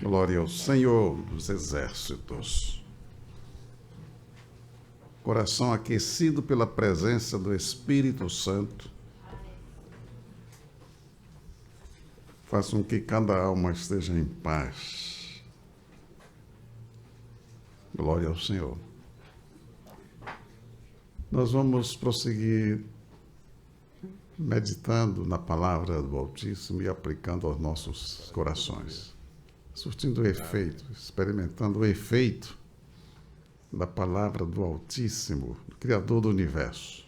Glória ao Senhor dos Exércitos. Coração aquecido pela presença do Espírito Santo, façam que cada alma esteja em paz. Glória ao Senhor. Nós vamos prosseguir meditando na palavra do Altíssimo e aplicando aos nossos corações, surtindo efeito, experimentando o efeito da palavra do Altíssimo, do Criador do Universo.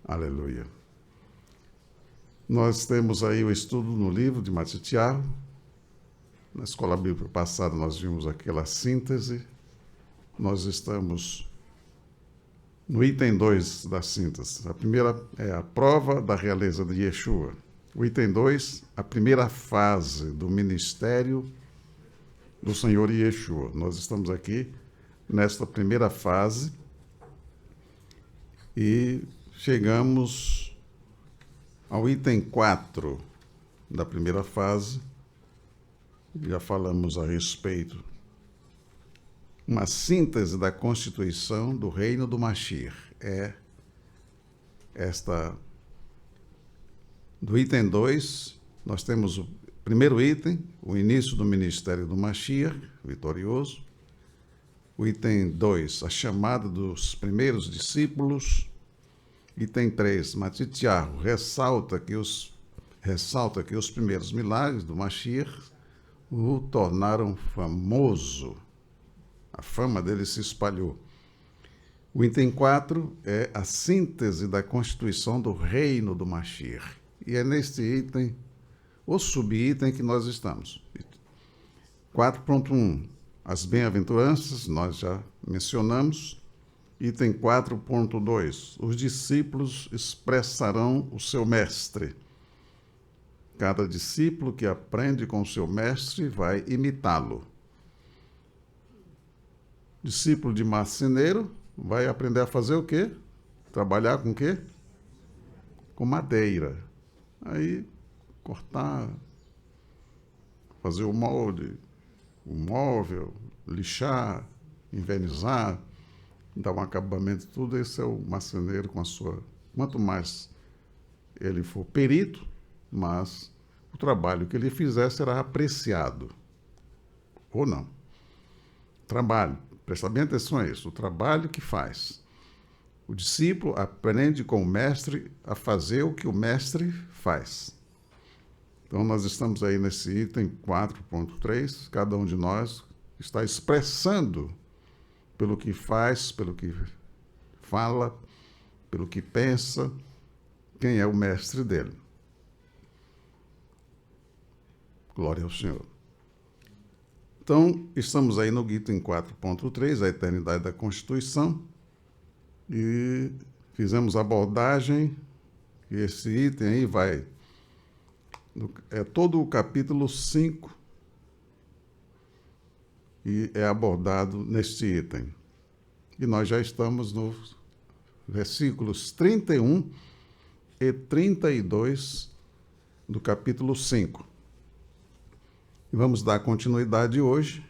Aleluia. Nós temos aí o estudo no livro de Matitiahu. Na escola bíblica passada nós vimos aquela síntese. Nós estamos no item 2 da síntese. A primeira é a prova da realeza de Yeshua. O item 2, a primeira fase do ministério do Senhor Yeshua. Nós estamos aqui nesta primeira fase e chegamos ao item 4 da primeira fase. Já falamos a respeito. Uma síntese da constituição do reino do Mashiach. É esta. Do item 2, nós temos o primeiro item, o início do ministério do Mashiach, vitorioso. O item 2, a chamada dos primeiros discípulos. Item 3, Matitiahu ressalta que os primeiros milagres do Mashiach o tornaram famoso. A fama dele se espalhou. O item 4 é a síntese da constituição do reino do Mashiach. E é neste item, o subitem que nós estamos. 4.1, as bem-aventuranças, nós já mencionamos. Item 4.2, os discípulos expressarão o seu mestre. Cada discípulo que aprende com o seu mestre vai imitá-lo. Discípulo de marceneiro vai aprender a fazer o quê? Trabalhar com o quê? Com madeira. Aí, cortar, fazer o molde, o móvel, lixar, envernizar, dar um acabamento, tudo. Esse é o marceneiro com a sua... Quanto mais ele for perito, mas o trabalho que ele fizer será apreciado. Ou não. Trabalho. Presta bem atenção a isso, o trabalho que faz. O discípulo aprende com o mestre a fazer o que o mestre faz. Então, nós estamos aí nesse item 4.3, cada um de nós está expressando pelo que faz, pelo que fala, pelo que pensa, quem é o mestre dele. Glória ao Senhor. Então, estamos aí no item 4.3, a eternidade da Constituição, e fizemos a abordagem, e esse item aí vai, é todo o capítulo 5, e é abordado neste item. E nós já estamos nos versículos 31 e 32 do capítulo 5. E vamos dar continuidade hoje,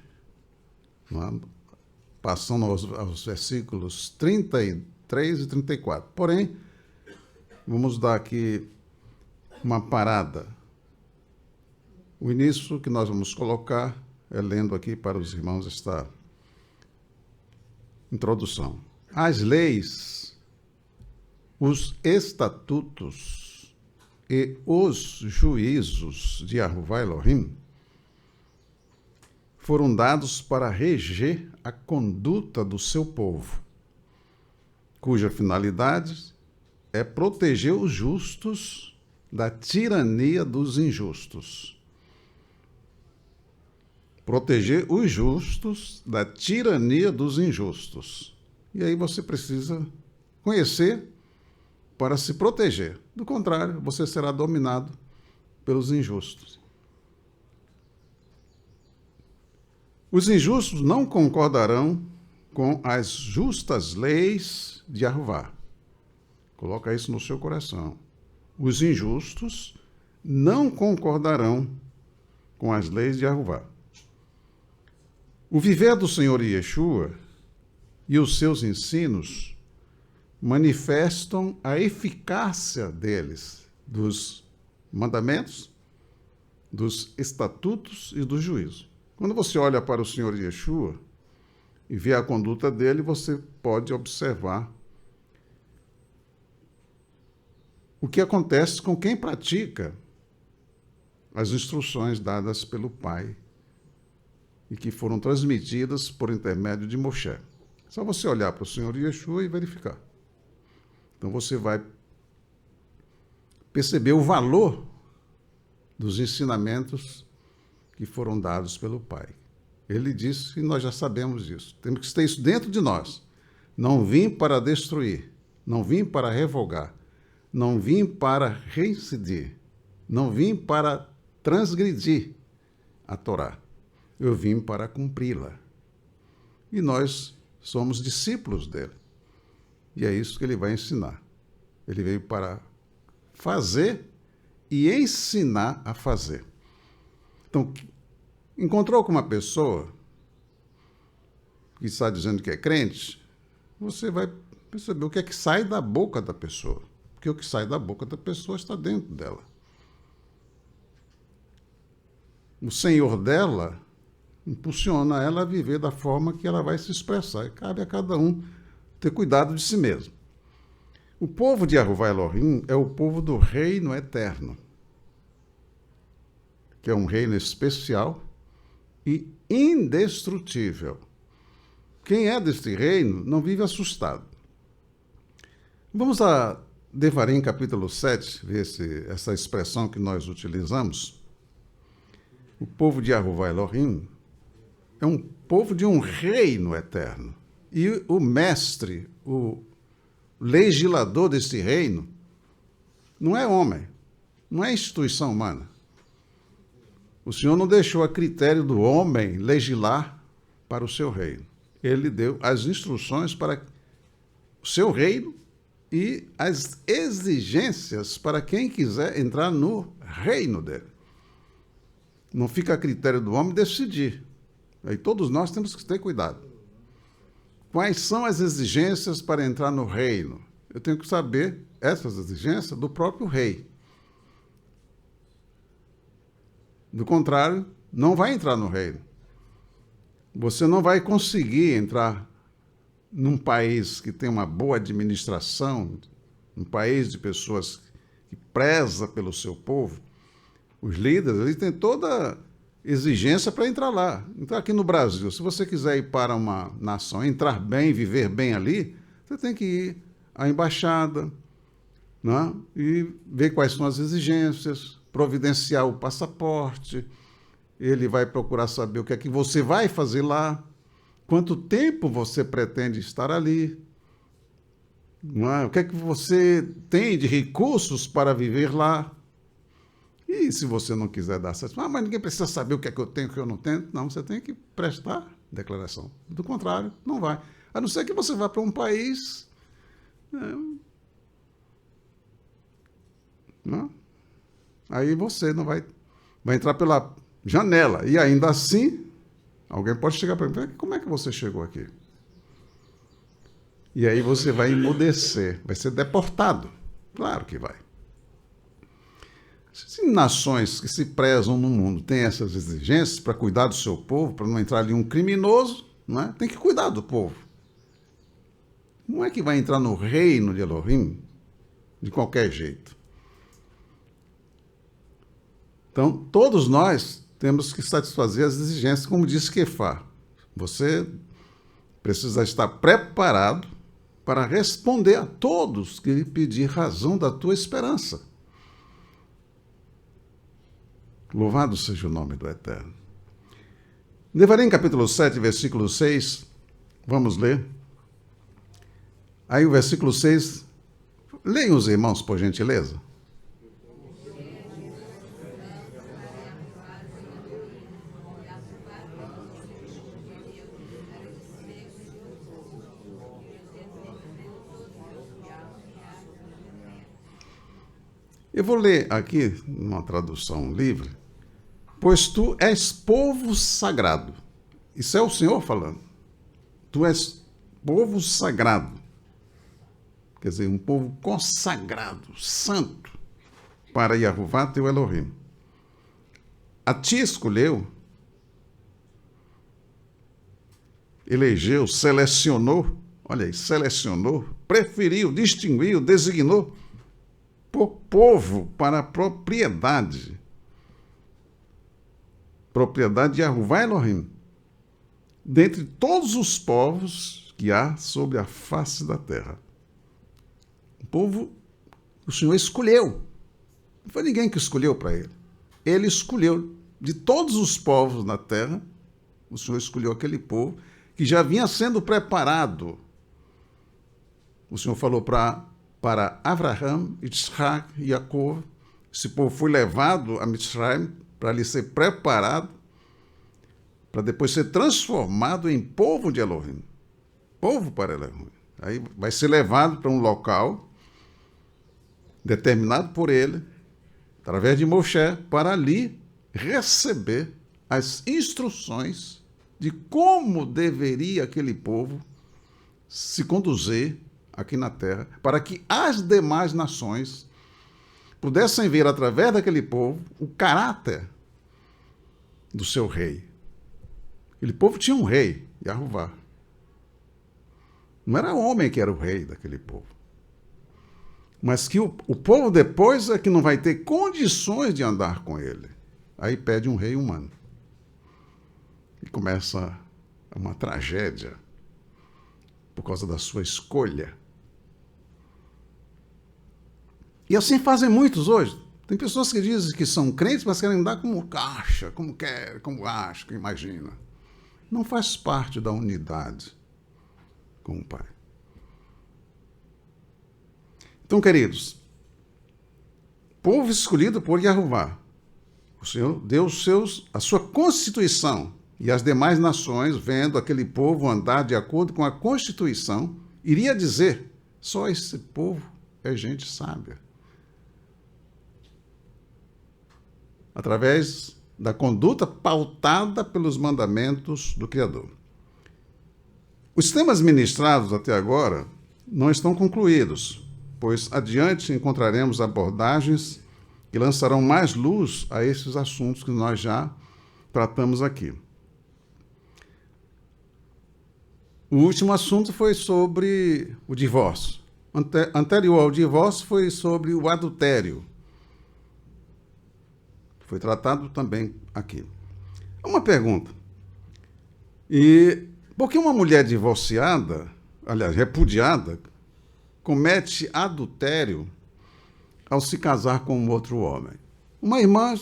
passando aos versículos 33 e 34. Porém, vamos dar aqui uma parada. O início que nós vamos colocar é lendo aqui para os irmãos esta introdução. As leis, os estatutos e os juízos de Yahová Elohim foram dados para reger a conduta do seu povo, cuja finalidade é proteger os justos da tirania dos injustos. Proteger os justos da tirania dos injustos. E aí você precisa conhecer para se proteger. Do contrário, você será dominado pelos injustos. Os injustos não concordarão com as justas leis de Yahová. Coloca isso no seu coração. Os injustos não concordarão com as leis de Jeová. O viver do Senhor Yeshua e os seus ensinos manifestam a eficácia deles, dos mandamentos, dos estatutos e do juízo. Quando você olha para o Senhor Yeshua e vê a conduta dele, você pode observar o que acontece com quem pratica as instruções dadas pelo Pai e que foram transmitidas por intermédio de Moshe. Só você olhar para o Senhor Yeshua e verificar. Então você vai perceber o valor dos ensinamentos que foram dados pelo Pai. Ele disse, e nós já sabemos disso. Temos que ter isso dentro de nós. Não vim para destruir, não vim para revogar, não vim para reincidir, não vim para transgredir a Torá. Eu vim para cumpri-la. E nós somos discípulos dele. E é isso que ele vai ensinar. Ele veio para fazer e ensinar a fazer. Então, encontrou com uma pessoa que está dizendo que é crente, você vai perceber o que é que sai da boca da pessoa. Porque o que sai da boca da pessoa está dentro dela. O Senhor dela impulsiona ela a viver da forma que ela vai se expressar. E cabe a cada um ter cuidado de si mesmo. O povo de Yehová Elohim é o povo do reino eterno, que é um reino especial e indestrutível. Quem é deste reino não vive assustado. Vamos a Devarim, capítulo 7, ver essa expressão que nós utilizamos. O povo de Yehová Elohim é um povo de um reino eterno. E o mestre, o legislador desse reino, não é homem, não é instituição humana. O Senhor não deixou a critério do homem legislar para o seu reino. Ele deu as instruções para o seu reino e as exigências para quem quiser entrar no reino dele. Não fica a critério do homem decidir. Aí todos nós temos que ter cuidado. Quais são as exigências para entrar no reino? Eu tenho que saber essas exigências do próprio rei. Do contrário, não vai entrar no reino. Você não vai conseguir entrar num país que tem uma boa administração, um país de pessoas que preza pelo seu povo. Os líderes, eles têm toda exigência para entrar lá. Então, aqui no Brasil, se você quiser ir para uma nação, entrar bem, viver bem ali, você tem que ir à embaixada, né? E ver quais são as exigências, providenciar o passaporte. Ele vai procurar saber o que é que você vai fazer lá, quanto tempo você pretende estar ali, não é? O que é que você tem de recursos para viver lá. E se você não quiser dar satisfação, mas ninguém precisa saber o que é que eu tenho, o que eu não tenho. Não, você tem que prestar declaração. Do contrário, não vai. A não ser que você vá para um país... Não? Aí você não vai entrar pela janela. E ainda assim, alguém pode chegar para mim, como é que você chegou aqui? E aí você vai emudecer, vai ser deportado. Claro que vai. Se nações que se prezam no mundo têm essas exigências para cuidar do seu povo, para não entrar ali um criminoso, não é? Tem que cuidar do povo. Não é que vai entrar no reino de Elohim de qualquer jeito. Então, todos nós temos que satisfazer as exigências, como disse Kefá. Você precisa estar preparado para responder a todos que lhe pedir razão da tua esperança. Louvado seja o nome do Eterno. Devarim, capítulo 7, versículo 6, vamos ler. Aí o versículo 6, leiam os irmãos, por gentileza. Eu vou ler aqui, numa tradução livre, Pois tu és povo sagrado. Isso é o Senhor falando. Tu és povo sagrado. Quer dizer, um povo consagrado, santo, para Yahová teu Elohim. A ti escolheu, elegeu, selecionou, olha aí, selecionou, preferiu, distinguiu, designou por povo para a propriedade. Propriedade de Yahová Elohim. Dentre todos os povos que há sobre a face da terra. O povo, o Senhor escolheu. Não foi ninguém que escolheu para ele. Ele escolheu. De todos os povos na terra, o Senhor escolheu aquele povo que já vinha sendo preparado. O Senhor falou para Abraham, Isaac e Jacó. Esse povo foi levado a Mitzrayim para ali ser preparado, para depois ser transformado em povo de Elohim. Povo para Elohim. Aí vai ser levado para um local determinado por ele, através de Moshe, para ali receber as instruções de como deveria aquele povo se conduzir aqui na terra, para que as demais nações pudessem ver através daquele povo o caráter do seu rei. Aquele povo tinha um rei, Yahová. Não era homem que era o rei daquele povo. Mas que o povo depois é que não vai ter condições de andar com ele. Aí pede um rei humano. E começa uma tragédia por causa da sua escolha. E assim fazem muitos hoje. Tem pessoas que dizem que são crentes, mas querem andar como acha, como quer, como acha, como imagina. Não faz parte da unidade com o Pai. Então, queridos, povo escolhido por Yahová, o Senhor deu a sua constituição, e as demais nações, vendo aquele povo andar de acordo com a constituição, iria dizer, só esse povo é gente sábia. Através da conduta pautada pelos mandamentos do Criador. Os temas ministrados até agora não estão concluídos, pois adiante encontraremos abordagens que lançarão mais luz a esses assuntos que nós já tratamos aqui. O último assunto foi sobre o divórcio. Anterior ao divórcio foi sobre o adultério. Foi tratado também aqui. Uma pergunta. E por que uma mulher divorciada, aliás, repudiada, comete adultério ao se casar com um outro homem? Uma irmã,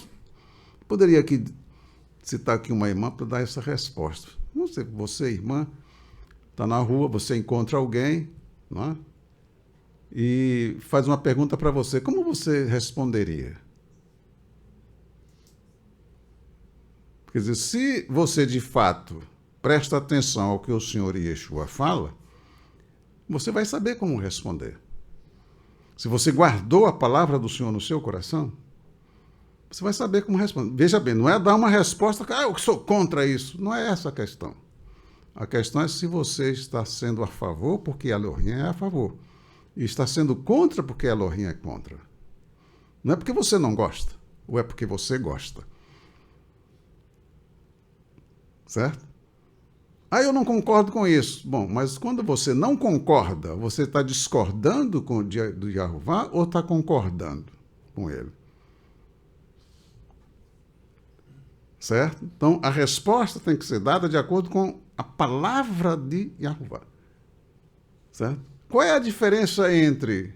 poderia aqui citar aqui uma irmã para dar essa resposta. Você, irmã, está na rua, você encontra alguém, não é? E faz uma pergunta para você. Como você responderia? Quer dizer, se você de fato presta atenção ao que o Senhor Yeshua fala, você vai saber como responder. Se você guardou a palavra do Senhor no seu coração, você vai saber como responder. Veja bem, não é dar uma resposta, eu sou contra isso. Não é essa a questão. A questão é se você está sendo a favor porque Elohim é a favor. E está sendo contra porque Elohim é contra. Não é porque você não gosta, ou é porque você gosta. Certo? Eu não concordo com isso. Bom, mas quando você não concorda, você está discordando do Yahová ou está concordando com ele? Certo? Então, a resposta tem que ser dada de acordo com a palavra de Yahová. Certo? Qual é a diferença entre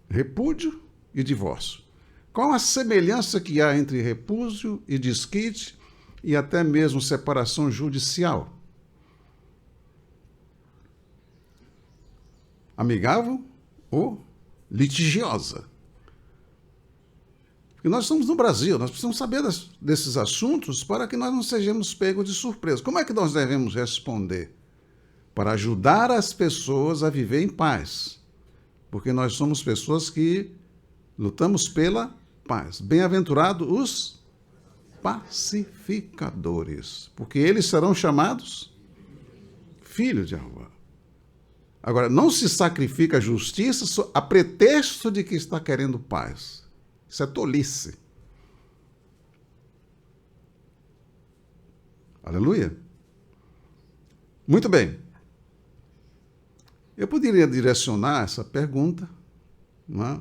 repúdio e divórcio? Qual a semelhança que há entre repúdio e desquite e até mesmo separação judicial? Amigável ou litigiosa? Porque nós estamos no Brasil, nós precisamos saber desses assuntos para que nós não sejamos pegos de surpresa. Como é que nós devemos responder? Para ajudar as pessoas a viver em paz. Porque nós somos pessoas que lutamos pela paz. Bem-aventurados os pacificadores, porque eles serão chamados filhos de Jeová. Agora, não se sacrifica a justiça a pretexto de que está querendo paz. Isso é tolice. Aleluia. Muito bem. Eu poderia direcionar essa pergunta, não é?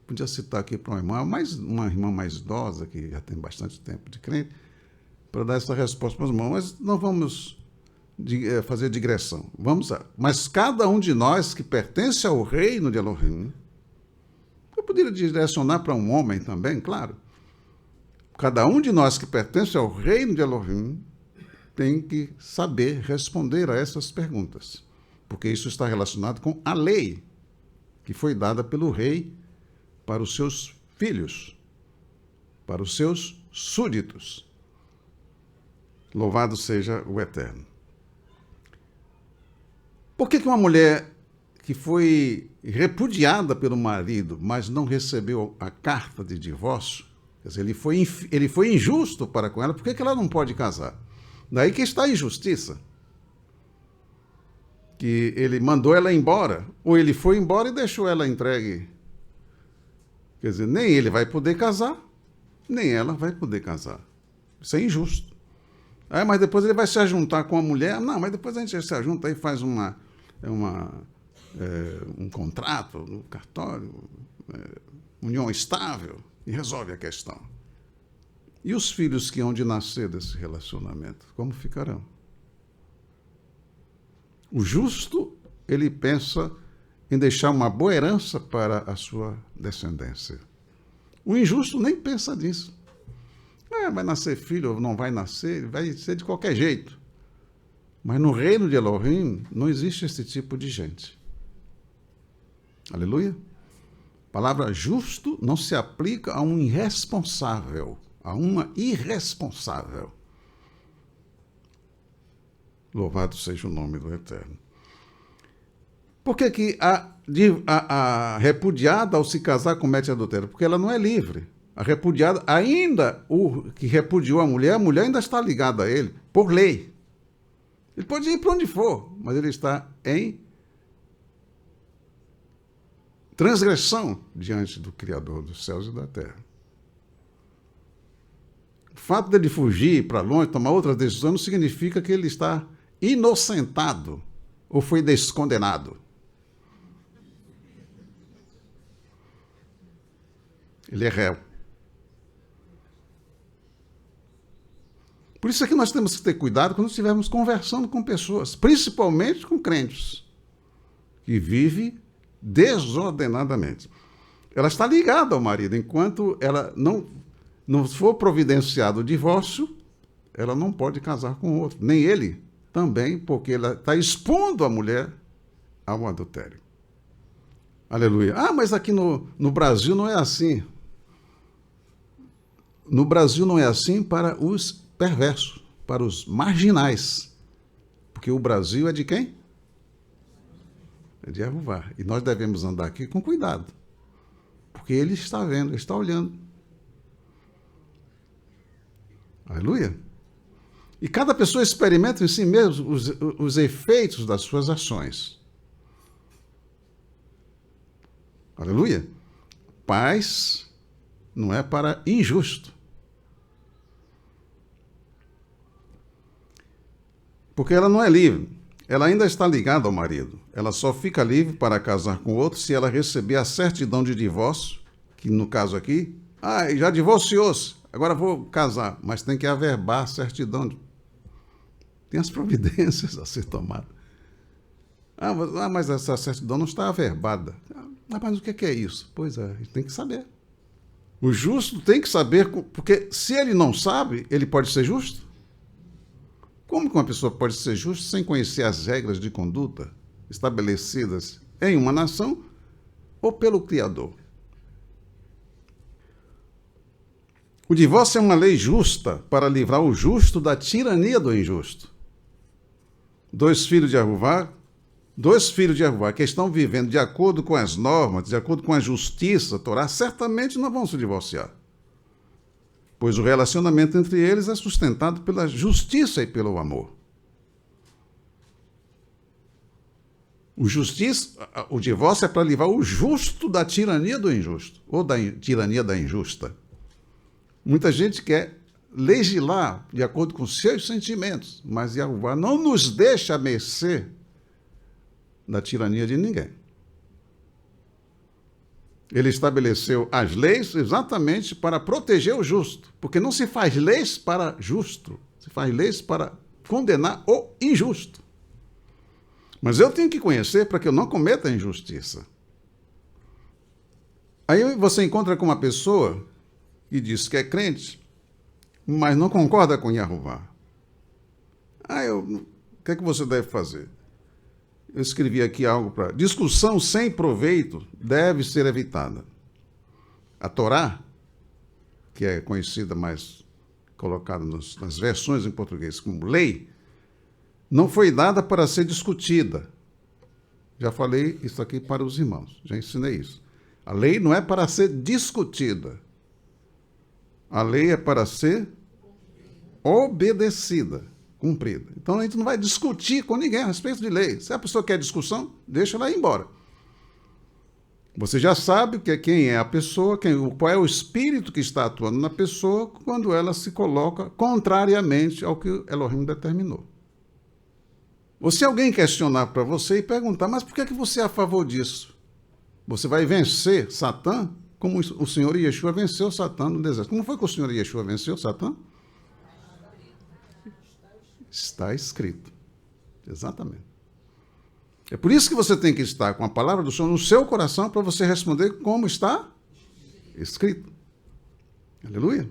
Podia citar aqui para uma irmã mais idosa, que já tem bastante tempo de crente, para dar essa resposta para os irmãos, mas não vamos fazer digressão. Vamos lá. Mas cada um de nós que pertence ao reino de Elohim, eu poderia direcionar para um homem também, claro. Cada um de nós que pertence ao reino de Elohim tem que saber responder a essas perguntas, porque isso está relacionado com a lei que foi dada pelo rei para os seus filhos, para os seus súditos. Louvado seja o Eterno. Por que uma mulher que foi repudiada pelo marido, mas não recebeu a carta de divórcio, quer dizer, ele foi injusto para com ela, por que ela não pode casar? Daí que está a injustiça. Que ele mandou ela embora, ou ele foi embora e deixou ela entregue. Quer dizer, nem ele vai poder casar, nem ela vai poder casar. Isso é injusto. Mas depois ele vai se ajuntar com a mulher. Não, mas depois a gente se ajunta e faz um contrato no cartório, união estável, e resolve a questão. E os filhos que hão de nascer desse relacionamento, como ficarão? O justo, ele pensa em deixar uma boa herança para a sua descendência. O injusto nem pensa nisso. Vai nascer filho ou não vai nascer, vai ser de qualquer jeito. Mas no reino de Elohim não existe esse tipo de gente. Aleluia? A palavra justo não se aplica a um irresponsável, a uma irresponsável. Louvado seja o nome do Eterno. Por que a repudiada, ao se casar, comete adultério? Porque ela não é livre. A repudiada, ainda o que repudiou a mulher ainda está ligada a ele, por lei. Ele pode ir para onde for, mas ele está em transgressão diante do Criador dos céus e da terra. O fato dele fugir para longe, tomar outras decisões, não significa que ele está inocentado ou foi descondenado. Ele é réu. Por isso é que nós temos que ter cuidado quando estivermos conversando com pessoas, principalmente com crentes, que vivem desordenadamente. Ela está ligada ao marido. Enquanto ela não for providenciado o divórcio, ela não pode casar com outro. Nem ele também, porque ela está expondo a mulher ao adultério. Aleluia. Mas aqui no Brasil não é assim. No Brasil não é assim para os perversos, para os marginais. Porque o Brasil é de quem? É de Jeová. E nós devemos andar aqui com cuidado. Porque ele está vendo, ele está olhando. Aleluia. E cada pessoa experimenta em si mesmo os efeitos das suas ações. Aleluia. Paz não é para injusto. Porque ela não é livre. Ela ainda está ligada ao marido. Ela só fica livre para casar com outro se ela receber a certidão de divórcio, que no caso aqui, já divorciou-se, agora vou casar, mas tem que averbar a certidão. Tem as providências a ser tomadas. Mas essa certidão não está averbada. Mas o que é isso? Pois é, a gente tem que saber. O justo tem que saber, porque se ele não sabe, ele pode ser justo? Como que uma pessoa pode ser justa sem conhecer as regras de conduta estabelecidas em uma nação ou pelo Criador? O divórcio é uma lei justa para livrar o justo da tirania do injusto. Dois filhos de Jeová que estão vivendo de acordo com as normas, de acordo com a justiça, a Torá, certamente não vão se divorciar. pois o relacionamento entre eles é sustentado pela justiça e pelo amor. O divórcio é para livrar o justo da tirania do injusto, ou da tirania da injusta. Muita gente quer legislar de acordo com seus sentimentos, mas Yahová não nos deixa à mercê da tirania de ninguém. Ele estabeleceu as leis exatamente para proteger o justo, porque não se faz leis para justo, se faz leis para condenar o injusto. Mas eu tenho que conhecer para que eu não cometa injustiça. Aí você encontra com uma pessoa que diz que é crente, mas não concorda com Yahová. O que é que você deve fazer? Eu escrevi aqui algo para... Discussão sem proveito deve ser evitada. A Torá, que é conhecida mais colocada nas versões em português como lei, não foi dada para ser discutida. Já falei isso aqui para os irmãos, já ensinei isso. A lei não é para ser discutida. A lei é para ser obedecida, cumprida. Então a gente não vai discutir com ninguém a respeito de lei. Se a pessoa quer discussão, deixa ela ir embora. Você já sabe quem é a pessoa, qual é o espírito que está atuando na pessoa quando ela se coloca contrariamente ao que Elohim determinou. Ou se alguém questionar para você e perguntar, mas por que você é a favor disso? Você vai vencer Satã como o Senhor Yeshua venceu Satã no deserto. Como foi que o Senhor Yeshua venceu Satã? Está escrito. Exatamente. É por isso que você tem que estar com a palavra do Senhor no seu coração para você responder como está escrito. Aleluia.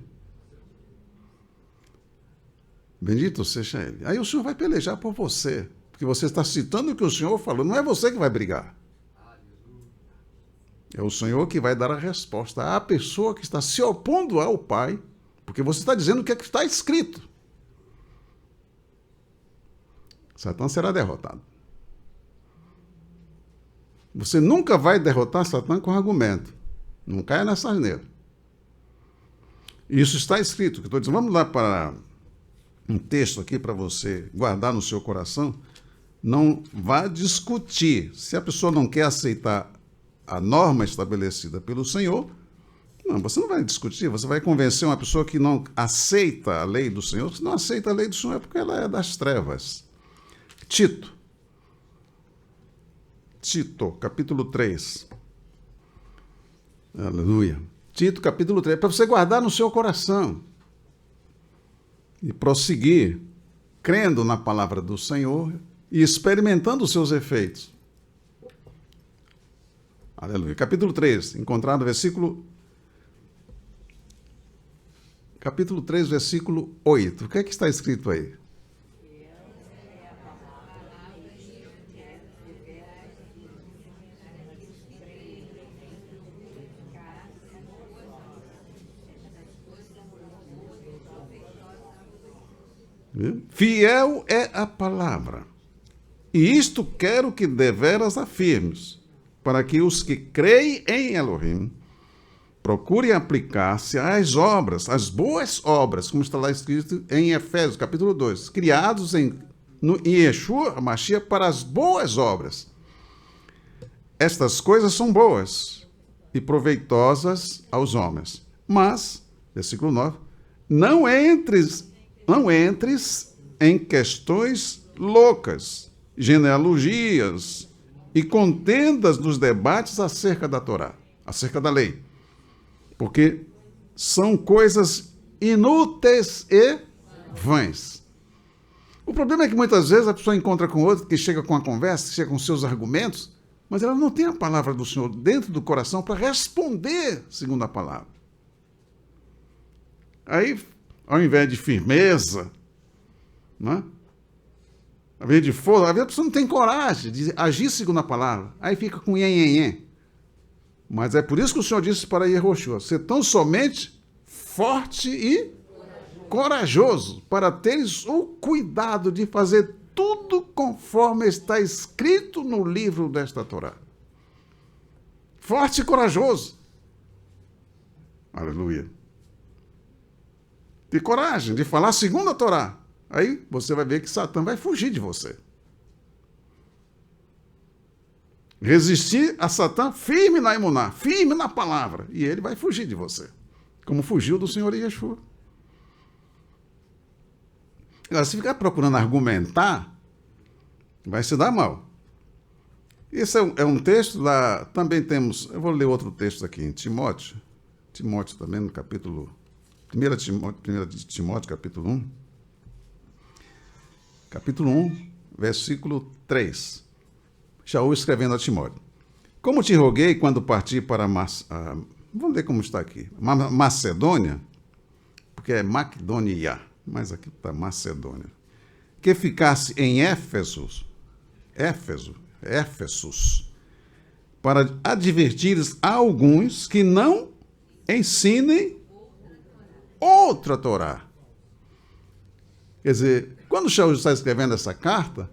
Bendito seja Ele. Aí o Senhor vai pelejar por você, porque você está citando o que o Senhor falou. Não é você que vai brigar. É o Senhor que vai dar a resposta à pessoa que está se opondo ao Pai, porque você está dizendo o que é que está escrito. Satã será derrotado. Você nunca vai derrotar Satã com argumento. Não caia nessa asneira. Isso está escrito. Que eu estou dizendo, vamos lá para um texto aqui para você guardar no seu coração. Não vá discutir. Se a pessoa não quer aceitar a norma estabelecida pelo Senhor, não, você não vai discutir, você vai convencer uma pessoa que não aceita a lei do Senhor. Se não aceita a lei do Senhor é porque ela é das trevas. Tito, capítulo 3. Aleluia. Tito, capítulo 3, para você guardar no seu coração e prosseguir crendo na palavra do Senhor e experimentando os seus efeitos. Aleluia. Capítulo 3, encontrado versículo... Capítulo 3, versículo 8. O que é que está escrito aí? Fiel é a palavra. E isto quero que deveras afirmes, para que os que creem em Elohim procurem aplicar-se às obras, às boas obras, como está lá escrito em Efésios, capítulo 2, criados em Yeshua, a Mashiach, para as boas obras. Estas coisas são boas e proveitosas aos homens. Mas, versículo 9, não entres em questões loucas, genealogias e contendas nos debates acerca da Torá, acerca da lei, porque são coisas inúteis e vãs. O problema é que muitas vezes a pessoa encontra com outro que chega com a conversa, chega com seus argumentos, mas ela não tem a palavra do Senhor dentro do coração para responder segundo a palavra. Aí, ao invés de firmeza, né? Ao invés de força, às vezes a pessoa não tem coragem de agir segundo a palavra. Aí fica com nhen. Mas é por isso que o Senhor disse para Yehoshua, ser tão somente forte e corajoso, para teres o cuidado de fazer tudo conforme está escrito no livro desta Torá. Forte e corajoso. Aleluia. ter coragem de falar segundo a Torá. Aí você vai ver que Satã vai fugir de você. Resistir a Satã firme na emuná, firme na palavra. E ele vai fugir de você. Como fugiu do Senhor Yeshua. Agora, se ficar procurando argumentar, vai se dar mal. Esse é um texto lá, também temos, eu vou ler outro texto aqui em Timóteo também, no capítulo, 1 de Timóteo, capítulo 1. Capítulo 1, versículo 3. Shaul escrevendo a Timóteo. Como te roguei quando parti para vamos ler como está aqui. Macedônia, porque é Maquedônia, mas aqui está Macedônia. Que ficasse em Éfesos, para advertires a alguns que não ensinem outra Torá. Quer dizer, quando Shaul está escrevendo essa carta,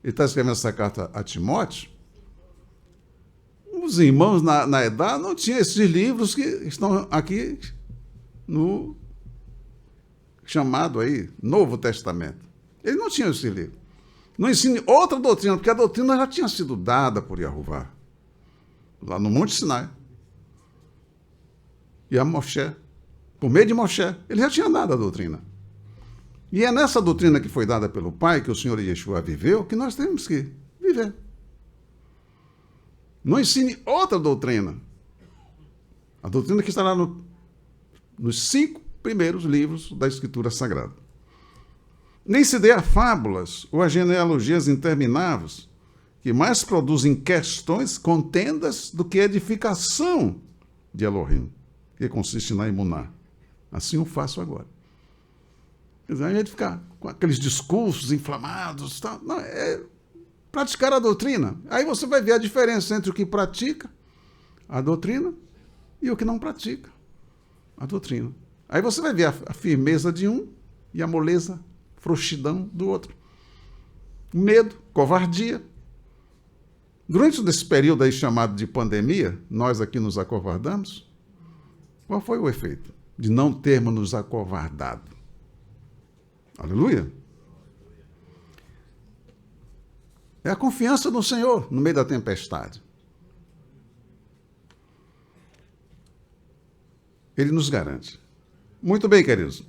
ele está escrevendo essa carta a Timóteo, os irmãos na idade não tinham esses livros que estão aqui no chamado aí Novo Testamento. Eles não tinham esse livro. Não ensine outra doutrina, porque a doutrina já tinha sido dada por Yahová, lá no Monte Sinai. E a Moshe, por meio de Moshe, ele já tinha dado a doutrina. E é nessa doutrina que foi dada pelo Pai, que o Senhor Yeshua viveu, que nós temos que viver. Não ensine outra doutrina. A doutrina que estará nos 5 primeiros livros da Escritura Sagrada. Nem se dê a fábulas ou a genealogias intermináveis, que mais produzem questões, contendas, do que edificação de Elohim, que consiste na emuná. Assim eu faço agora. Quer dizer, a gente ficar com aqueles discursos inflamados, tal. Não, é praticar a doutrina. Aí você vai ver a diferença entre o que pratica a doutrina e o que não pratica a doutrina. Aí você vai ver a firmeza de um e a moleza, frouxidão do outro. Medo, covardia. Durante esse período aí chamado de pandemia, nós aqui nos acovardamos. Qual foi o efeito de não termos nos acovardado? Aleluia. É a confiança no Senhor no meio da tempestade. Ele nos garante. Muito bem, queridos.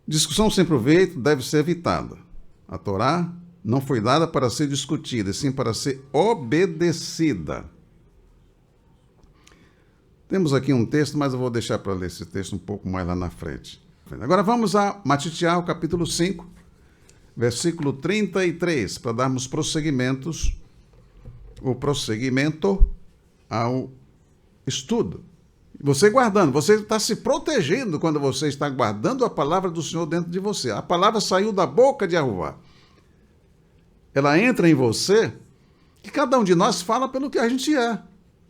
Discussão sem proveito deve ser evitada. A Torá não foi dada para ser discutida, e sim para ser obedecida. Temos aqui um texto, mas eu vou deixar para ler esse texto um pouco mais lá na frente. Agora vamos a Matitiahu, capítulo 5, versículo 33, para darmos prosseguimento ao estudo. Você guardando, você está se protegendo quando você está guardando a palavra do Senhor dentro de você. A palavra saiu da boca de Yahová. Ela entra em você, e cada um de nós fala pelo que a gente é.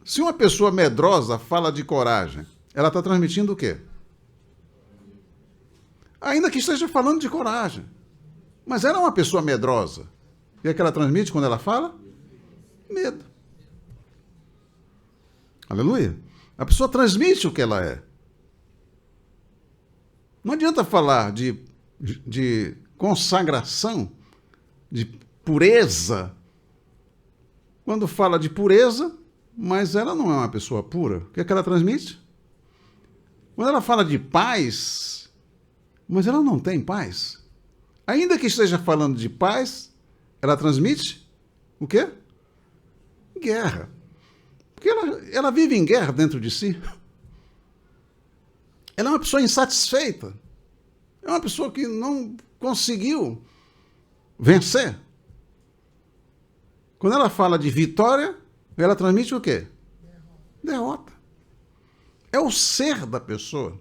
Se uma pessoa medrosa fala de coragem, ela está transmitindo o quê? Ainda que esteja falando de coragem. Mas ela é uma pessoa medrosa. E o que ela transmite quando ela fala? Medo. Aleluia. A pessoa transmite o que ela é. Não adianta falar de consagração, de pureza, quando fala de pureza, mas ela não é uma pessoa pura. O que é que ela transmite? Quando ela fala de paz, mas ela não tem paz. Ainda que esteja falando de paz, ela transmite o quê? Guerra. Porque ela vive em guerra dentro de si. Ela é uma pessoa insatisfeita. É uma pessoa que não conseguiu vencer. Quando ela fala de vitória, ela transmite o quê? Derrota. É o ser da pessoa.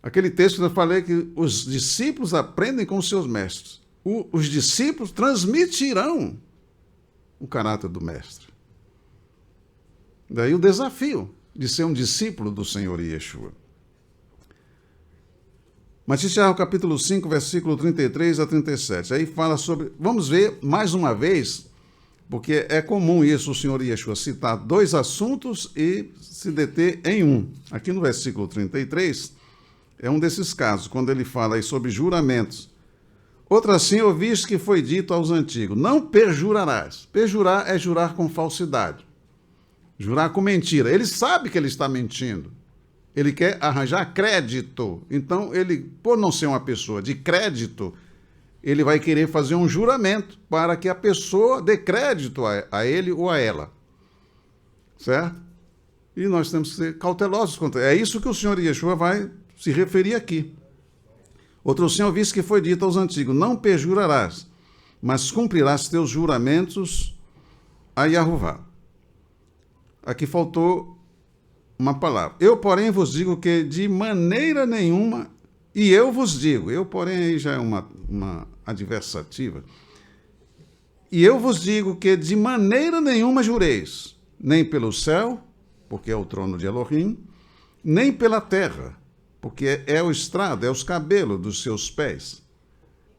Aquele texto que eu falei que os discípulos aprendem com os seus mestres. Os discípulos transmitirão o caráter do mestre. Daí o desafio de ser um discípulo do Senhor Yeshua. Matitiahu, capítulo 5, versículo 33 a 37. Aí fala sobre... Vamos ver, mais uma vez, Porque é comum isso, o Senhor Yeshua citar dois assuntos e se deter em um. Aqui no versículo 33, é um desses casos, quando ele fala aí sobre juramentos. Outra assim ouviste que foi dito aos antigos, não perjurarás. Perjurar é jurar com falsidade. Jurar com mentira. Ele sabe que ele está mentindo. Ele quer arranjar crédito. Então, ele, por não ser uma pessoa de crédito, ele vai querer fazer um juramento para que a pessoa dê crédito a ele ou a ela. Certo? E nós temos que ser cautelosos contra. É isso que o Senhor Yeshua vai se referir aqui. Outro Senhor disse que foi dito aos antigos, não perjurarás, mas cumprirás teus juramentos a Yahová. Aqui faltou uma palavra. Eu, porém, vos digo que de maneira nenhuma, e eu vos digo, eu, porém, aí já é uma adversativa, e eu vos digo que de maneira nenhuma jureis, nem pelo céu, porque é o trono de Elohim, nem pela terra, porque é o estrado, é os cabelos dos seus pés,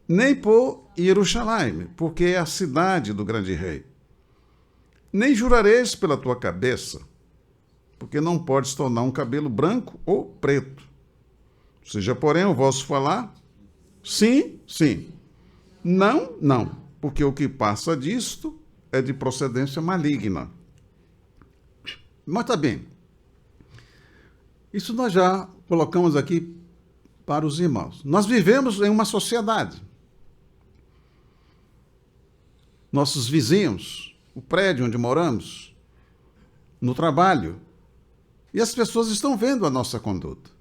nem por Jerusalém, porque é a cidade do grande rei. Nem jurareis pela tua cabeça, porque não podes tornar um cabelo branco ou preto. Seja, porém, o vosso falar, sim, sim. Não, não, porque o que passa disto é de procedência maligna. Mas tá bem. Isso nós já colocamos aqui para os irmãos. Nós vivemos em uma sociedade. Nossos vizinhos, o prédio onde moramos, no trabalho, e as pessoas estão vendo a nossa conduta.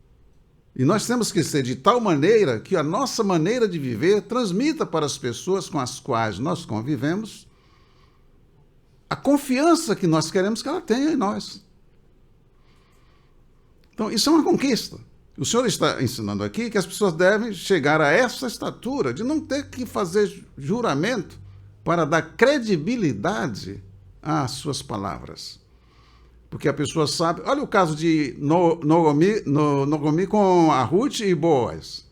E nós temos que ser de tal maneira que a nossa maneira de viver transmita para as pessoas com as quais nós convivemos a confiança que nós queremos que ela tenha em nós. Então, isso é uma conquista. O Senhor está ensinando aqui que as pessoas devem chegar a essa estatura de não ter que fazer juramento para dar credibilidade às suas palavras. Porque a pessoa sabe... Olha o caso de Noemi com a Ruth e Boaz.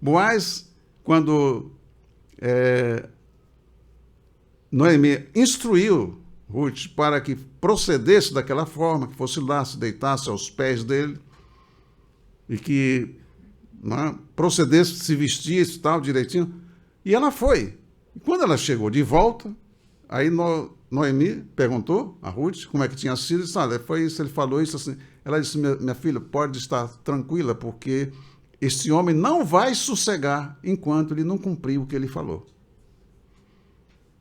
Boaz, quando Noemi instruiu Ruth para que procedesse daquela forma, que fosse lá, se deitasse aos pés dele, e que procedesse, se vestisse tal, direitinho. E ela foi. E quando ela chegou de volta, aí Noemi perguntou a Ruth como é que tinha sido. Disse, olha, foi isso, ele falou isso assim. Ela disse, minha filha, pode estar tranquila, porque esse homem não vai sossegar enquanto ele não cumprir o que ele falou.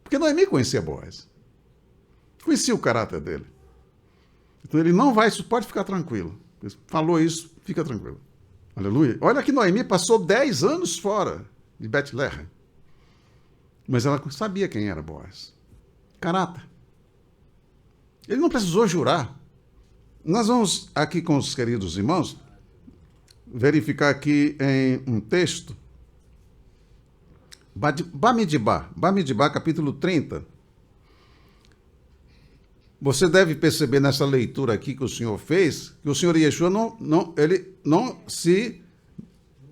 Porque Noemi conhecia Boaz. Conhecia o caráter dele. Então ele não vai, pode ficar tranquilo. Ele falou isso, fica tranquilo. Aleluia. Olha que Noemi passou 10 anos fora de Betlehem. Mas ela sabia quem era Boaz. Caráter. Ele não precisou jurar. Nós vamos aqui com os queridos irmãos verificar aqui em um texto. Bamidbar, capítulo 30. Você deve perceber nessa leitura aqui que o Senhor fez, que o Senhor Yeshua ele não se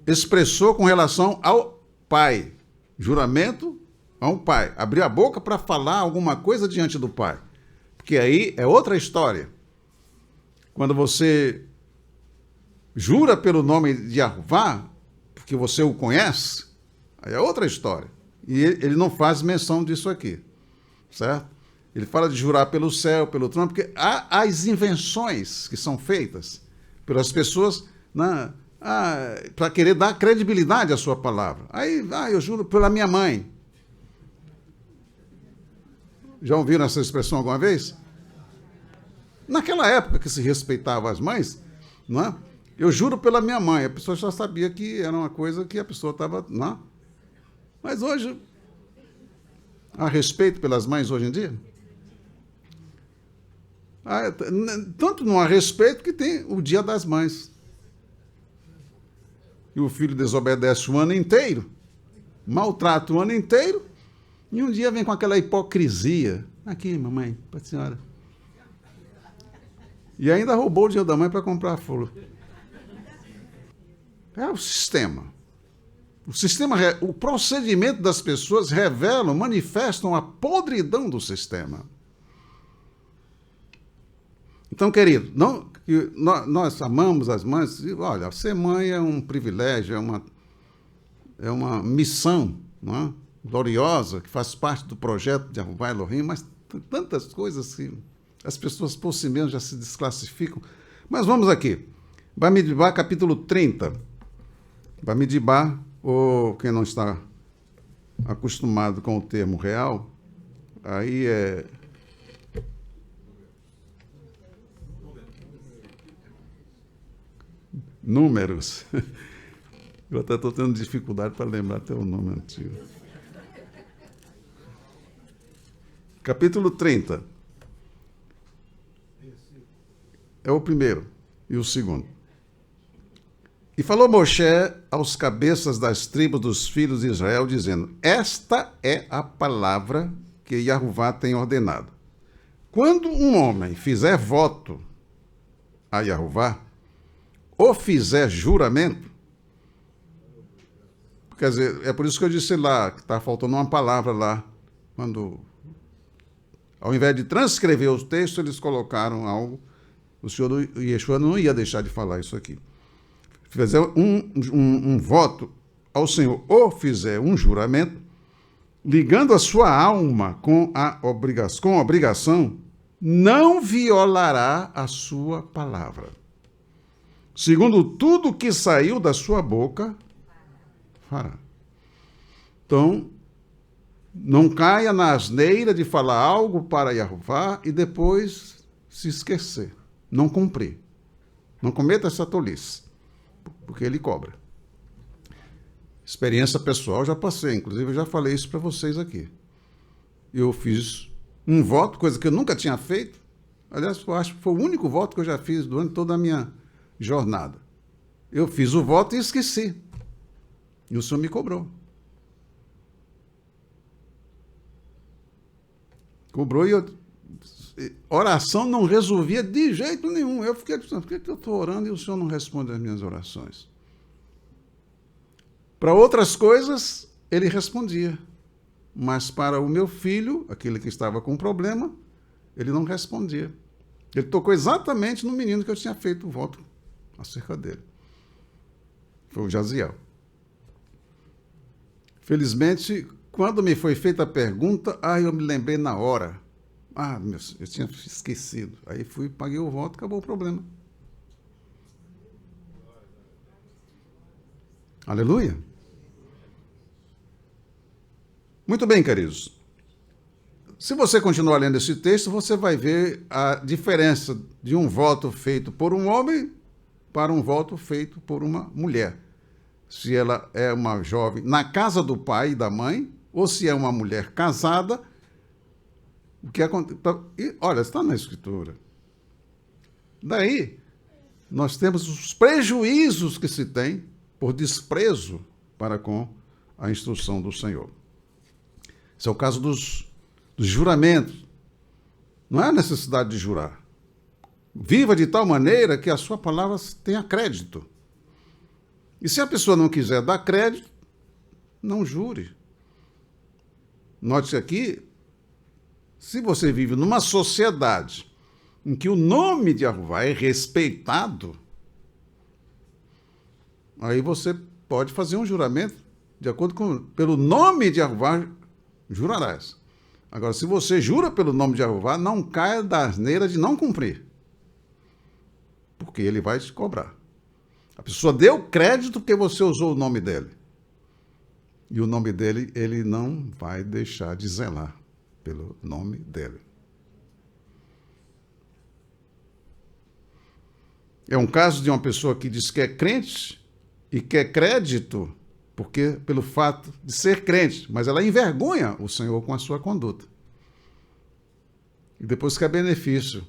expressou com relação ao Pai. Juramento a um Pai. Abriu a boca para falar alguma coisa diante do Pai. Porque aí é outra história. Quando você jura pelo nome de Jeová, porque você o conhece, aí é outra história. E ele não faz menção disso aqui. Certo? Ele fala de jurar pelo céu, pelo trono, porque há as invenções que são feitas pelas pessoas para querer dar credibilidade à sua palavra. Aí, eu juro pela minha mãe. Já ouviram essa expressão alguma vez? Naquela época que se respeitava as mães, não é? Eu juro pela minha mãe. A pessoa já sabia que era uma coisa que a pessoa estava... Não é? Mas hoje, há respeito pelas mães hoje em dia? Tanto não há respeito que tem o Dia das Mães. E o filho desobedece o ano inteiro, maltrata o ano inteiro, e um dia vem com aquela hipocrisia. Aqui, mamãe, para a senhora. E ainda roubou o Dia da Mãe para comprar flor. É o sistema. O procedimento das pessoas revelam, manifestam a podridão do sistema. Então, querido, nós amamos as mães. Olha, ser mãe é um privilégio, é uma missão, não é? Gloriosa, que faz parte do projeto de Yehovah Elohim, mas tantas coisas que as pessoas por si mesmas já se desclassificam. Mas vamos aqui. Bamidbar, capítulo 30. Bamidbar, ou quem não está acostumado com o termo real, aí é... Números. Eu até estou tendo dificuldade para lembrar até o nome antigo. Capítulo 30. É o primeiro e o segundo. E falou Moshe aos cabeças das tribos dos filhos de Israel, dizendo: esta é a palavra que Yehová tem ordenado. Quando um homem fizer voto a Yehová, ou fizer juramento, quer dizer, é por isso que eu disse lá, que está faltando uma palavra lá, quando, ao invés de transcrever os textos, eles colocaram algo, o senhor Yeshua não ia deixar de falar isso aqui. Fizer um voto ao Senhor, ou fizer um juramento, ligando a sua alma com obrigação, não violará a sua palavra. Segundo tudo que saiu da sua boca, fará. Então, não caia na asneira de falar algo para Yehová e depois se esquecer, não cumprir. Não cometa essa tolice, porque ele cobra. Experiência pessoal já passei, inclusive eu já falei isso para vocês aqui. Eu fiz um voto, coisa que eu nunca tinha feito. Aliás, eu acho que foi o único voto que eu já fiz durante toda a minha jornada. Eu fiz o voto e esqueci. E o senhor me cobrou. Cobrou e oração não resolvia de jeito nenhum. Eu fiquei pensando, por que eu estou orando e o senhor não responde às minhas orações? Para outras coisas, ele respondia. Mas para o meu filho, aquele que estava com problema, ele não respondia. Ele tocou exatamente no menino que eu tinha feito o voto acerca dele. Foi o Jaziel. Felizmente, quando me foi feita a pergunta, eu me lembrei na hora. Eu tinha esquecido. Aí fui, paguei o voto, acabou o problema. Aleluia. Muito bem, queridos. Se você continuar lendo esse texto, você vai ver a diferença de um voto feito por um homem para um voto feito por uma mulher. Se ela é uma jovem na casa do pai e da mãe, ou se é uma mulher casada, o que acontece? Olha, está na Escritura. Daí, nós temos os prejuízos que se tem por desprezo para com a instrução do Senhor. Esse é o caso dos juramentos. Não há necessidade de jurar. Viva de tal maneira que a sua palavra tenha crédito. E se a pessoa não quiser dar crédito, não jure. Note aqui, se você vive numa sociedade em que o nome de Yehová é respeitado, aí você pode fazer um juramento de acordo com, pelo nome de Yehová, jurarás. Agora, se você jura pelo nome de Yehová, não caia da asneira de não cumprir, porque ele vai te cobrar. A pessoa deu crédito porque você usou o nome dele. E o nome dele, ele não vai deixar de zelar pelo nome dele. É um caso de uma pessoa que diz que é crente e quer crédito pelo fato de ser crente, mas ela envergonha o Senhor com a sua conduta. E depois quer benefício.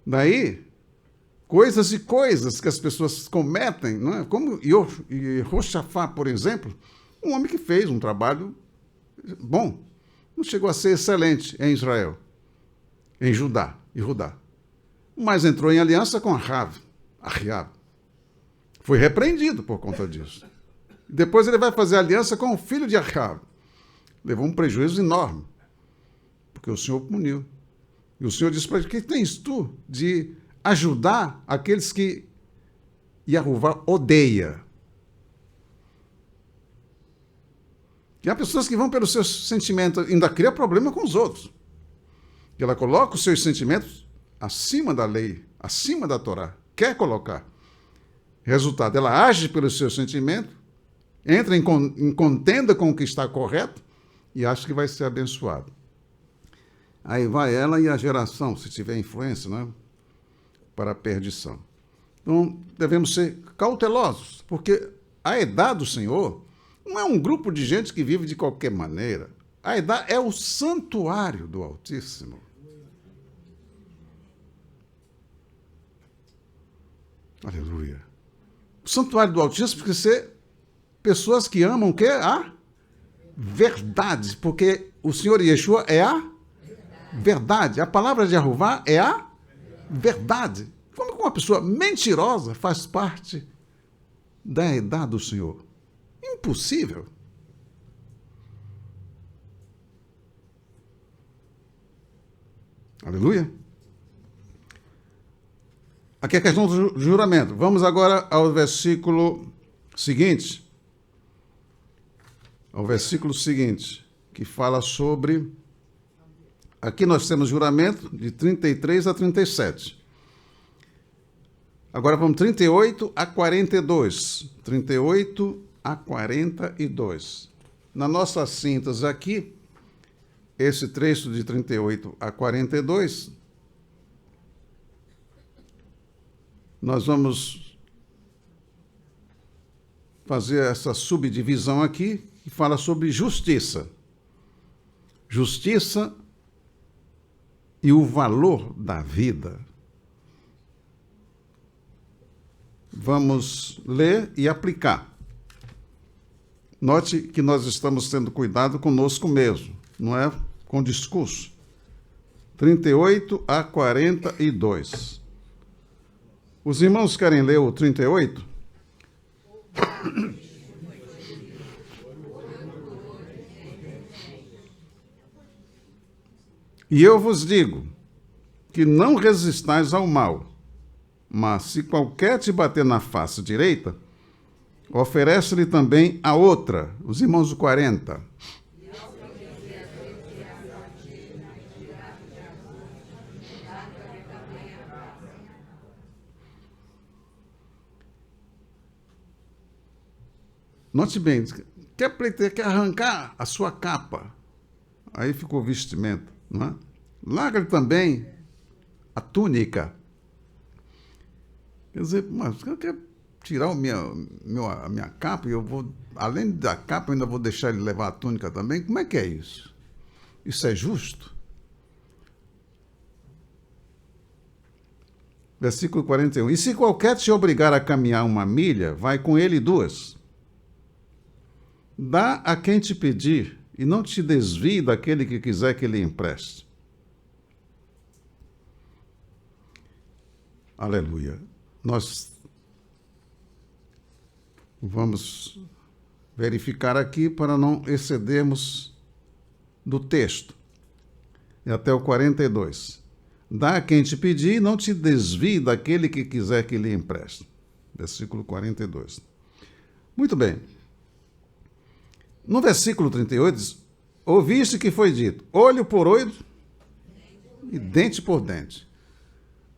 Daí, coisas e coisas que as pessoas cometem, não é? Como Yehoshafá, por exemplo, um homem que fez um trabalho bom, não chegou a ser excelente em Israel, em Judá, mas entrou em aliança com Ahiab. Foi repreendido por conta disso. Depois ele vai fazer aliança com o filho de Acabe. Levou um prejuízo enorme, porque o Senhor puniu. E o Senhor disse para ele: que tens tu de ajudar aqueles que Jeová odeia? E há pessoas que vão pelos seus sentimentos, ainda cria problema com os outros. E ela coloca os seus sentimentos acima da lei, acima da Torá. Quer colocar. Resultado, ela age pelos seus sentimentos, entra em contenda com o que está correto e acha que vai ser abençoado. Aí vai ela e a geração, se tiver influência, né, para a perdição. Então, devemos ser cautelosos, porque a Edá do Senhor não é um grupo de gente que vive de qualquer maneira. A Edá é o santuário do Altíssimo. Aleluia. O santuário do Altíssimo tem que ser pessoas que amam o quê? A verdade, porque o Senhor Yeshua é a verdade. A palavra de Jeová é a verdade. Como que uma pessoa mentirosa faz parte da Edá do Senhor? Impossível. Aleluia. Aqui é a questão do juramento. Vamos agora ao versículo seguinte. Ao versículo seguinte, que fala sobre... Aqui nós temos juramento de 33 a 37. Agora vamos 38 a 42. 38 a 42. Na nossa síntese aqui, esse trecho de 38 a 42, nós vamos fazer essa subdivisão aqui, que fala sobre justiça. Justiça e o valor da vida. Vamos ler e aplicar. Note que nós estamos tendo cuidado conosco mesmo, não é com discurso. 38 a 42. Os irmãos querem ler o 38? E eu vos digo que não resistais ao mal, mas se qualquer te bater na face direita, oferece-lhe também a outra. Os irmãos do 40. Note bem, quer arrancar a sua capa. Aí ficou vestimento, não é? Larga também a túnica. Quer dizer, mas eu quero tirar a minha capa e eu vou, além da capa, eu ainda vou deixar ele levar a túnica também? Como é que é isso? Isso é justo? Versículo 41. E se qualquer te obrigar a caminhar 1 milha, vai com ele 2. Dá a quem te pedir, e não te desvie daquele que quiser que lhe empreste. Aleluia. Nós vamos verificar aqui para não excedermos do texto. E até o 42. Dá a quem te pedir e não te desvie daquele que quiser que lhe empreste. Versículo 42. Muito bem. No versículo 38, diz, ouviste que foi dito, olho por olho e dente por dente.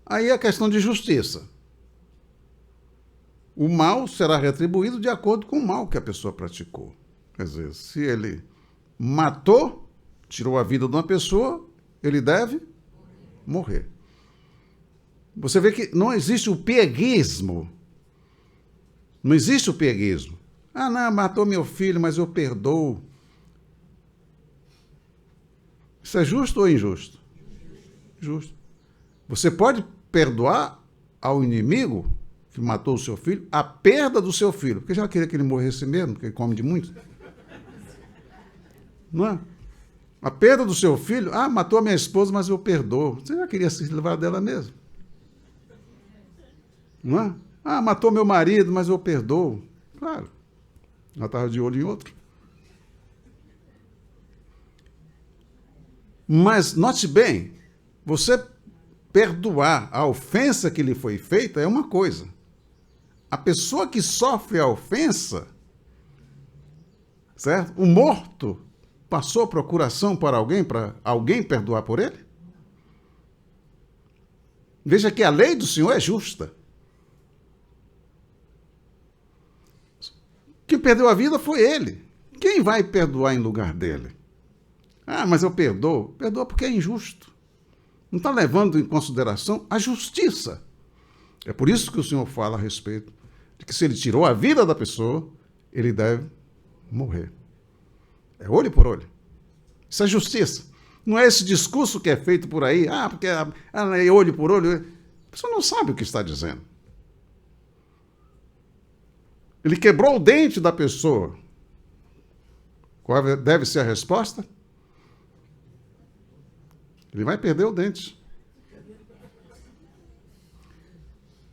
Aí é a questão de justiça. O mal será retribuído de acordo com o mal que a pessoa praticou. Quer dizer, se ele matou, tirou a vida de uma pessoa, ele deve morrer. Você vê que não existe o pieguismo. Não existe o pieguismo. Ah, não, matou meu filho, mas eu perdoo. Isso é justo ou injusto? Justo. Você pode perdoar ao inimigo que matou o seu filho a perda do seu filho, porque já queria que ele morresse mesmo, porque ele come de muito. Não é? A perda do seu filho, matou a minha esposa, mas eu perdoo. Você já queria se livrar dela mesmo? Não é? Ah, matou meu marido, mas eu perdoo. Claro, ela estava de olho em outro. Mas note bem, você perdoar a ofensa que lhe foi feita é uma coisa. A pessoa que sofre a ofensa, certo? O morto passou procuração para alguém perdoar por ele? Veja que a lei do Senhor é justa. Quem perdeu a vida foi ele. Quem vai perdoar em lugar dele? Ah, mas eu perdoo. Perdoa porque é injusto. Não está levando em consideração a justiça. É por isso que o Senhor fala a respeito de que se ele tirou a vida da pessoa, ele deve morrer. É olho por olho. Isso é justiça. Não é esse discurso que é feito por aí, porque é olho por olho. A pessoa não sabe o que está dizendo. Ele quebrou o dente da pessoa. Qual deve ser a resposta? Ele vai perder o dente.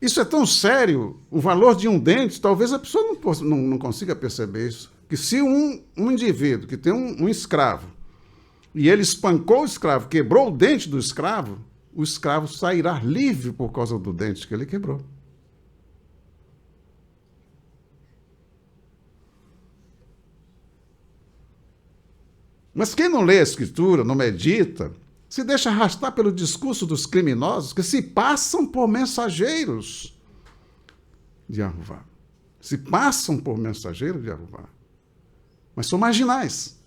Isso é tão sério, o valor de um dente, talvez a pessoa não consiga perceber isso. Que se um indivíduo que tem um escravo, e ele espancou o escravo, quebrou o dente do escravo, o escravo sairá livre por causa do dente que ele quebrou. Mas quem não lê a Escritura, não medita, se deixa arrastar pelo discurso dos criminosos que se passam por mensageiros de Jeová. Se passam por mensageiros de Jeová. Mas são marginais.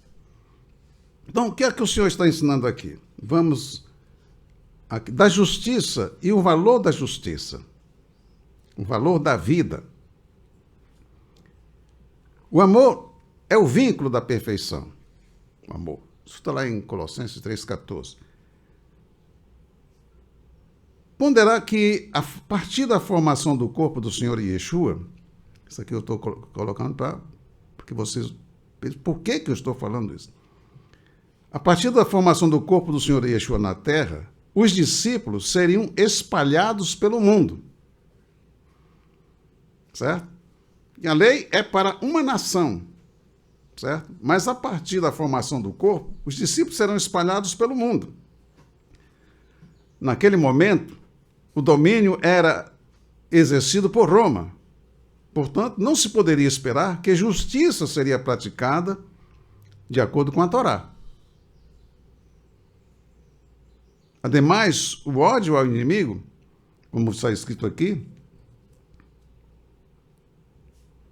Então, o que é que o Senhor está ensinando aqui? Vamos aqui, da justiça e o valor da justiça. O valor da vida. O amor é o vínculo da perfeição. O amor. Isso está lá em Colossenses 3,14. Ponderar que, a partir da formação do corpo do Senhor Yeshua, isso aqui eu estou colocando porque vocês pensem, por que eu estou falando isso? A partir da formação do corpo do Senhor Yeshua na terra, os discípulos seriam espalhados pelo mundo. Certo? E a lei é para uma nação, certo? Mas a partir da formação do corpo, os discípulos serão espalhados pelo mundo. Naquele momento, o domínio era exercido por Roma. Portanto, não se poderia esperar que justiça seria praticada de acordo com a Torá. Ademais, o ódio ao inimigo, como está escrito aqui,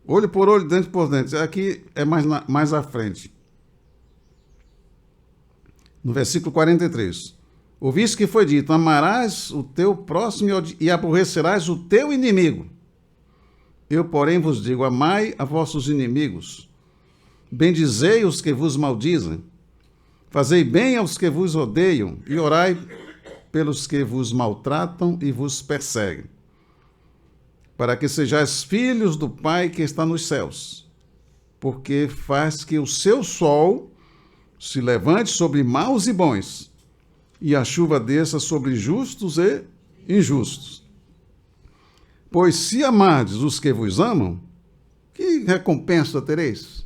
olho por olho, dente por dente. Aqui é mais à frente. No versículo 43. Ouviste que foi dito, amarás o teu próximo e aborrecerás o teu inimigo. Eu, porém, vos digo, amai a vossos inimigos. Bendizei os que vos maldizem. Fazei bem aos que vos odeiam e orai pelos que vos maltratam e vos perseguem, para que sejais filhos do Pai que está nos céus, porque faz que o seu sol se levante sobre maus e bons, e a chuva desça sobre justos e injustos. Pois se amardes os que vos amam, que recompensa tereis?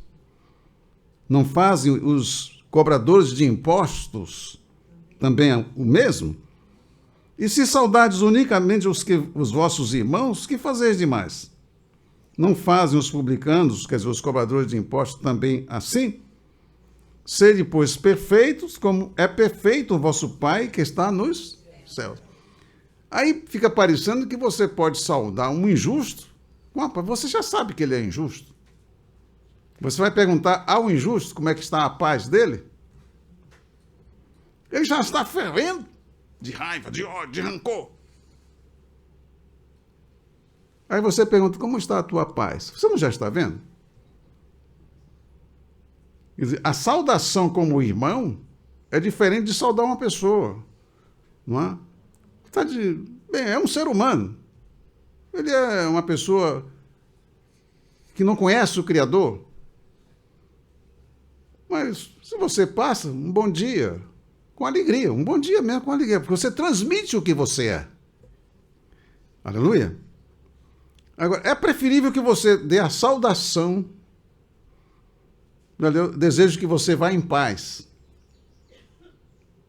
Não fazem os cobradores de impostos também o mesmo? E se saudardes unicamente os vossos irmãos, que fazeis demais? Não fazem os publicanos, quer dizer, os cobradores de impostos, também assim? Sede, pois, perfeitos, como é perfeito o vosso Pai que está nos céus. Aí fica parecendo que você pode saudar um injusto. Você já sabe que ele é injusto. Você vai perguntar ao injusto como é que está a paz dele? Ele já está fervendo de raiva, de ódio, de rancor. Aí você pergunta, como está a tua paz? Você não já está vendo? Quer dizer, a saudação como irmão é diferente de saudar uma pessoa. Não é? É um ser humano. Ele é uma pessoa que não conhece o Criador. Mas se você passa um bom dia com alegria, um bom dia mesmo com alegria, porque você transmite o que você é. Aleluia. Agora, é preferível que você dê a saudação, desejo que você vá em paz.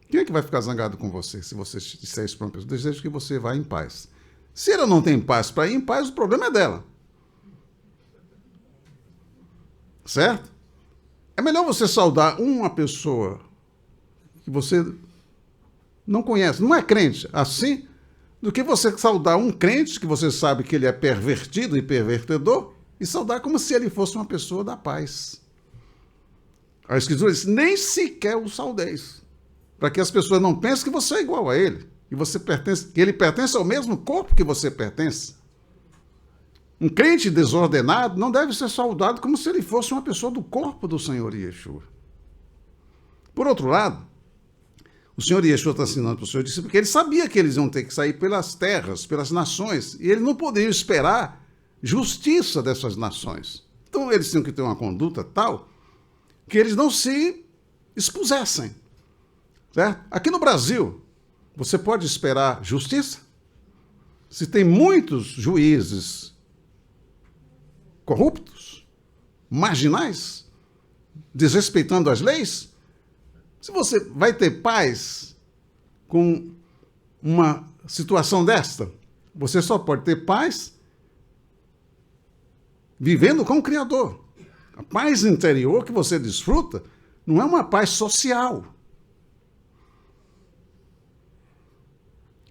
Quem é que vai ficar zangado com você se você disser isso para uma pessoa? Desejo que você vá em paz. Se ela não tem paz para ir em paz, o problema é dela. Certo? É melhor você saudar uma pessoa que você não conhece, não é crente, assim, do que você saudar um crente que você sabe que ele é pervertido e pervertedor e saudar como se ele fosse uma pessoa da paz. A Escritura diz, nem sequer o saudeis, para que as pessoas não pensem que você é igual a ele, que ele pertence ao mesmo corpo que você pertence. Um crente desordenado não deve ser saudado como se ele fosse uma pessoa do corpo do Senhor Yeshua. Por outro lado, o Senhor Yeshua está ensinando para o Senhor discípulo porque ele sabia que eles iam ter que sair pelas terras, pelas nações, e ele não poderia esperar justiça dessas nações. Então eles tinham que ter uma conduta tal que eles não se expusessem. Certo? Aqui no Brasil, você pode esperar justiça? Se tem muitos juízes corruptos, marginais, desrespeitando as leis, se você vai ter paz com uma situação desta, você só pode ter paz vivendo com o Criador. A paz interior que você desfruta não é uma paz social.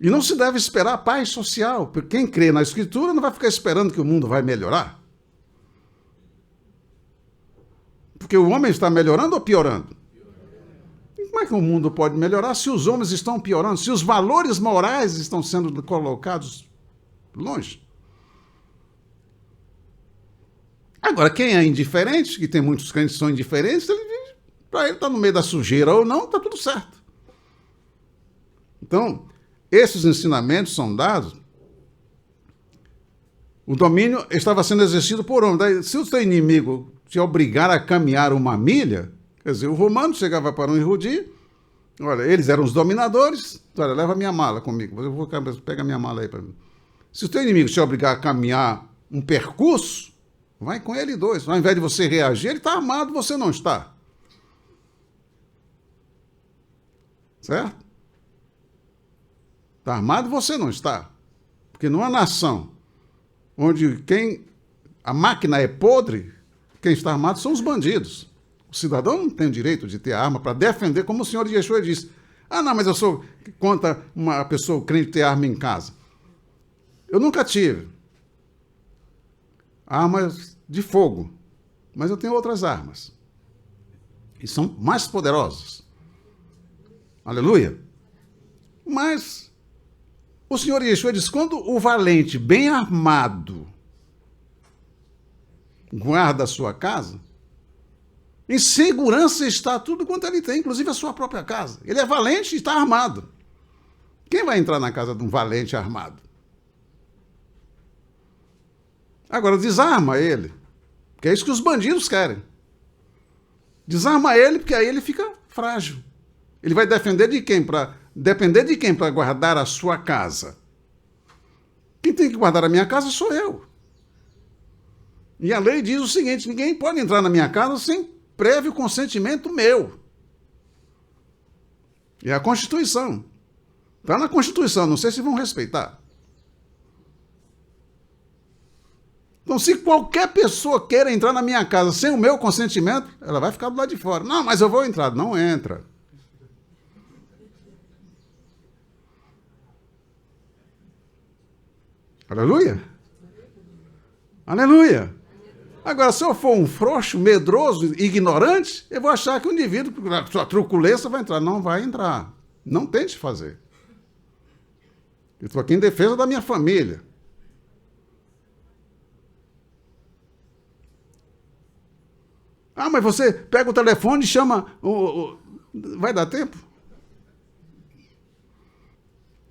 E não se deve esperar paz social, porque quem crê na Escritura não vai ficar esperando que o mundo vai melhorar. Porque o homem está melhorando ou piorando? Como é que o mundo pode melhorar se os homens estão piorando, se os valores morais estão sendo colocados longe? Agora, quem é indiferente, que tem muitos crentes que são indiferentes, para ele estar no meio da sujeira ou não, está tudo certo. Então, esses ensinamentos são dados. O domínio estava sendo exercido por homem. Daí, se o seu inimigo te obrigar a caminhar uma milha, quer dizer, o romano chegava para um Yehudi, olha, eles eram os dominadores, olha, leva minha mala comigo, eu vou pegar minha mala aí para mim. Se o teu inimigo te obrigar a caminhar um percurso, vai com ele dois. Ao invés de você reagir, ele está armado, você não está. Certo? Está armado, você não está. Porque numa nação onde a máquina é podre, quem está armado são os bandidos. O cidadão não tem o direito de ter arma para defender, como o senhor Yeshua disse. Ah, não, mas eu sou contra uma pessoa crente ter arma em casa. Eu nunca tive armas de fogo, mas eu tenho outras armas. E são mais poderosas. Aleluia. Mas o senhor Yeshua diz, quando o valente, bem armado, guarda a sua casa, em segurança está tudo quanto ele tem, inclusive a sua própria casa. Ele é valente e está armado. Quem vai entrar na casa de um valente armado? Agora, desarma ele, porque é isso que os bandidos querem. Desarma ele, porque aí ele fica frágil. Ele vai depender de quem para guardar a sua casa? Quem tem que guardar a minha casa sou eu. E a lei diz o seguinte, ninguém pode entrar na minha casa sem prévio consentimento meu. É a Constituição. Está na Constituição, não sei se vão respeitar. Então, se qualquer pessoa queira entrar na minha casa sem o meu consentimento, ela vai ficar do lado de fora. Não, mas eu vou entrar. Não entra. Aleluia? Aleluia! Agora, se eu for um frouxo, medroso, ignorante, eu vou achar que o indivíduo, por sua truculência, vai entrar. Não vai entrar. Não tente fazer. Eu estou aqui em defesa da minha família. Ah, mas você pega o telefone e chama... Vai dar tempo?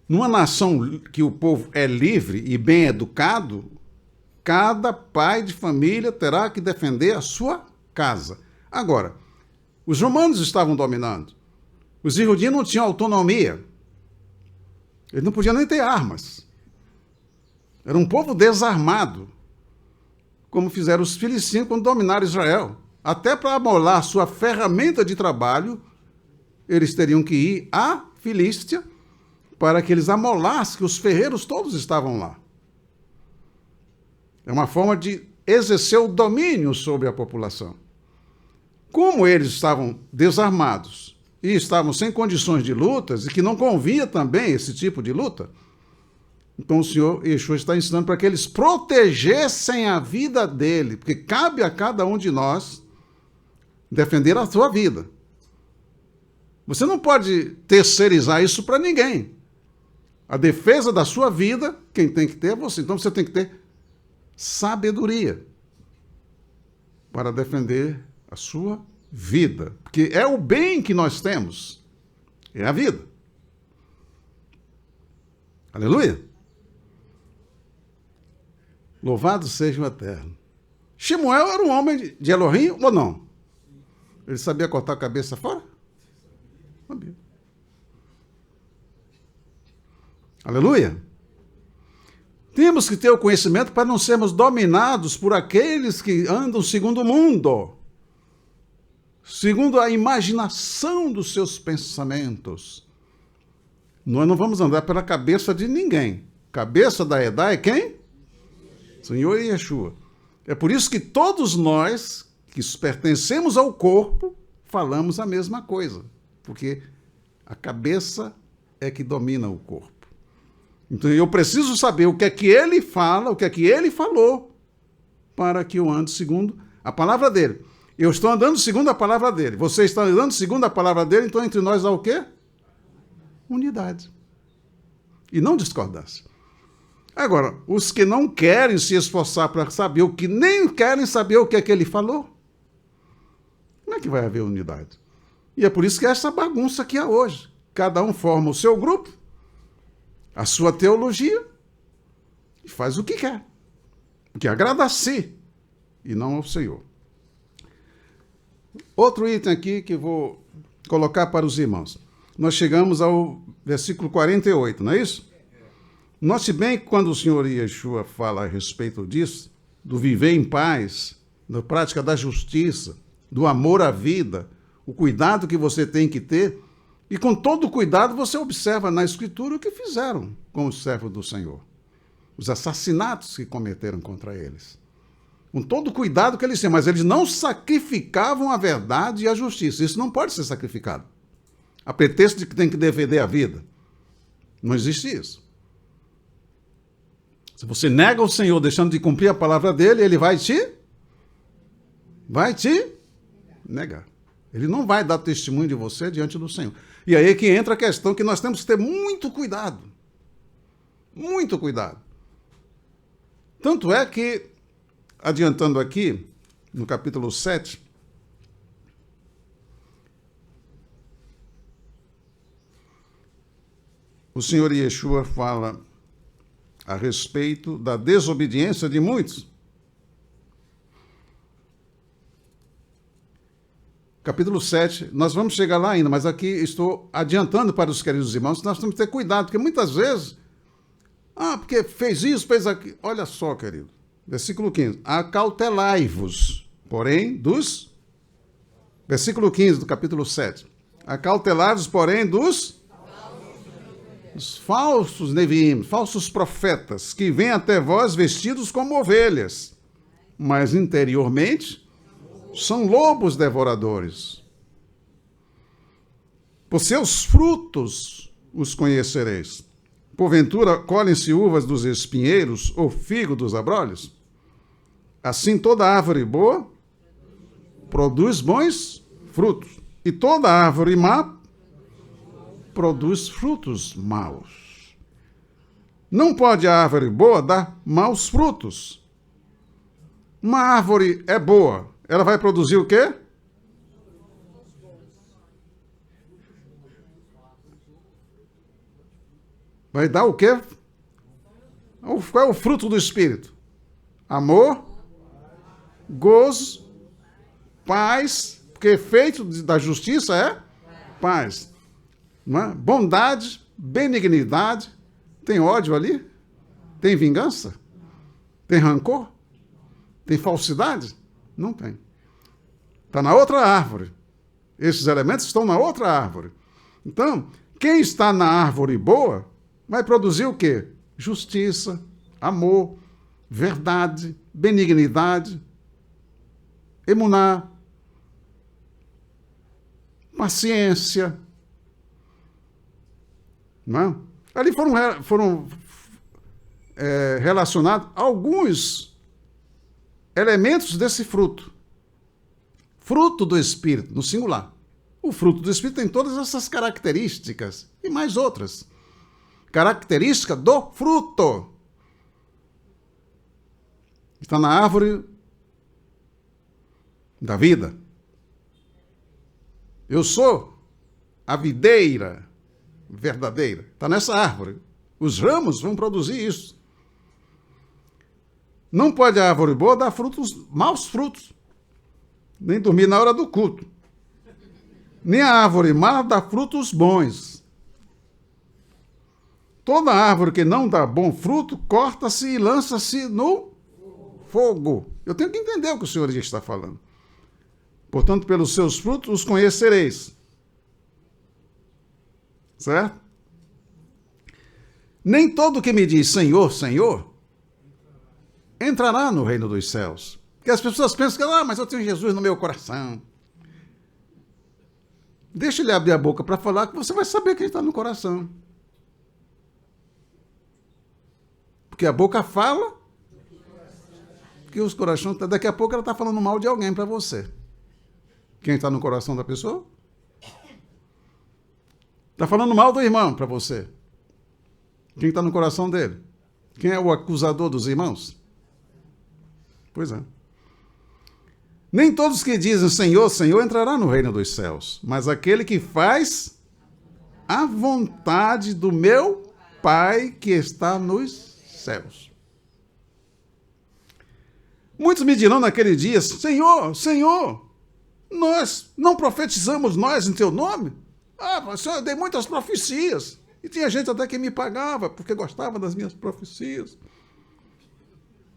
Numa nação que o povo é livre e bem educado, cada pai de família terá que defender a sua casa. Agora, os romanos estavam dominando. Os Yehudim não tinham autonomia. Eles não podiam nem ter armas. Era um povo desarmado. como fizeram os filisteus quando dominaram Israel. Até para amolar sua ferramenta de trabalho, eles teriam que ir à Filístia para que eles amolassem, que os ferreiros todos estavam lá. É uma forma de exercer o domínio sobre a população. Como eles estavam desarmados e estavam sem condições de lutas, e que não convinha também esse tipo de luta, então o Senhor Yeshua está ensinando para que eles protegessem a vida dele, porque cabe a cada um de nós defender a sua vida. Você não pode terceirizar isso para ninguém. A defesa da sua vida, quem tem que ter é você. Então você tem que ter sabedoria para defender a sua vida. Porque é o bem que nós temos. É a vida. Aleluia. Louvado seja o Eterno. Shemuel era um homem de Elohim ou não? Ele sabia cortar a cabeça fora? Sabia. Aleluia. Temos que ter o conhecimento para não sermos dominados por aqueles que andam segundo o mundo, segundo a imaginação dos seus pensamentos. Nós não vamos andar pela cabeça de ninguém. Cabeça da Edá é quem? Senhor Yeshua. É por isso que todos nós que pertencemos ao corpo falamos a mesma coisa, porque a cabeça é que domina o corpo. Então eu preciso saber o que é que ele fala, o que é que ele falou, para que eu ande segundo a palavra dele. Eu estou andando segundo a palavra dele. Você está andando segundo a palavra dele, então entre nós há o quê? Unidade. E não discordância. Agora, os que não querem se esforçar para saber o que, nem querem saber o que é que ele falou, como é que vai haver unidade? E é por isso que é essa bagunça que há hoje. Cada um forma o seu grupo, a sua teologia, e faz o que quer. O que agrada a si, e não ao Senhor. Outro item aqui que vou colocar para os irmãos. Nós chegamos ao versículo 48, não é isso? Note bem que quando o Senhor Yeshua fala a respeito disso, do viver em paz, da prática da justiça, do amor à vida, o cuidado que você tem que ter, e com todo cuidado você observa na Escritura o que fizeram com os servos do Senhor. Os assassinatos que cometeram contra eles. Com todo cuidado que eles têm, mas eles não sacrificavam a verdade e a justiça. Isso não pode ser sacrificado. A pretexto de que tem que defender a vida. Não existe isso. Se você nega o Senhor deixando de cumprir a palavra dele, ele vai te negar. Ele não vai dar testemunho de você diante do Senhor. E aí que entra a questão que nós temos que ter muito cuidado. Muito cuidado. Tanto é que, adiantando aqui, no capítulo 7, o Senhor Yeshua fala a respeito da desobediência de muitos. Capítulo 7, nós vamos chegar lá ainda, mas aqui estou adiantando para os queridos irmãos que nós temos que ter cuidado, porque muitas vezes, porque fez isso, fez aquilo. Olha só, querido, versículo 15, acautelai-vos, porém, versículo 15 do capítulo 7, acautelai-vos, porém, dos falsos neviim, falsos profetas, que vêm até vós vestidos como ovelhas, mas interiormente são lobos devoradores. Por seus frutos os conhecereis. Porventura, colhem-se uvas dos espinheiros ou figo dos abrolhos? Assim toda árvore boa produz bons frutos, e toda árvore má produz frutos maus. Não pode a árvore boa dar maus frutos. Uma árvore é boa, ela vai produzir o quê? Vai dar o quê? Qual é o fruto do Espírito? Amor, gozo, paz, porque efeito da justiça é paz. Não é? Bondade, benignidade. Tem ódio ali? Tem vingança? Tem rancor? Tem falsidade? Não tem. Está na outra árvore. Esses elementos estão na outra árvore. Então, quem está na árvore boa vai produzir o quê? Justiça, amor, verdade, benignidade, emuná, paciência. Não é? Ali foram relacionados alguns elementos desse fruto. Fruto do Espírito, no singular. O fruto do Espírito tem todas essas características e mais outras. Característica do fruto. Está na árvore da vida. Eu sou a videira verdadeira. Está nessa árvore. Os ramos vão produzir isso. Não pode a árvore boa dar frutos, maus frutos. Nem dormir na hora do culto. Nem a árvore má dá frutos bons. Toda árvore que não dá bom fruto, corta-se e lança-se no fogo. Eu tenho que entender o que o Senhor está falando. Portanto, pelos seus frutos os conhecereis. Certo? Nem todo que me diz Senhor, Senhor, entrará no reino dos céus. Porque as pessoas pensam que, mas eu tenho Jesus no meu coração. Deixa ele abrir a boca para falar que você vai saber quem está no coração. Porque a boca fala que os corações... Daqui a pouco ela está falando mal de alguém para você. Quem está no coração da pessoa? Está falando mal do irmão para você. Quem está no coração dele? Quem é o acusador dos irmãos? Pois é. Nem todos que dizem Senhor, Senhor entrará no reino dos céus, mas aquele que faz a vontade do meu Pai que está nos céus. Muitos me dirão naquele dia, Senhor, Senhor, nós não profetizamos nós em teu nome? Senhor, eu dei muitas profecias. E tinha gente até que me pagava, porque gostava das minhas profecias.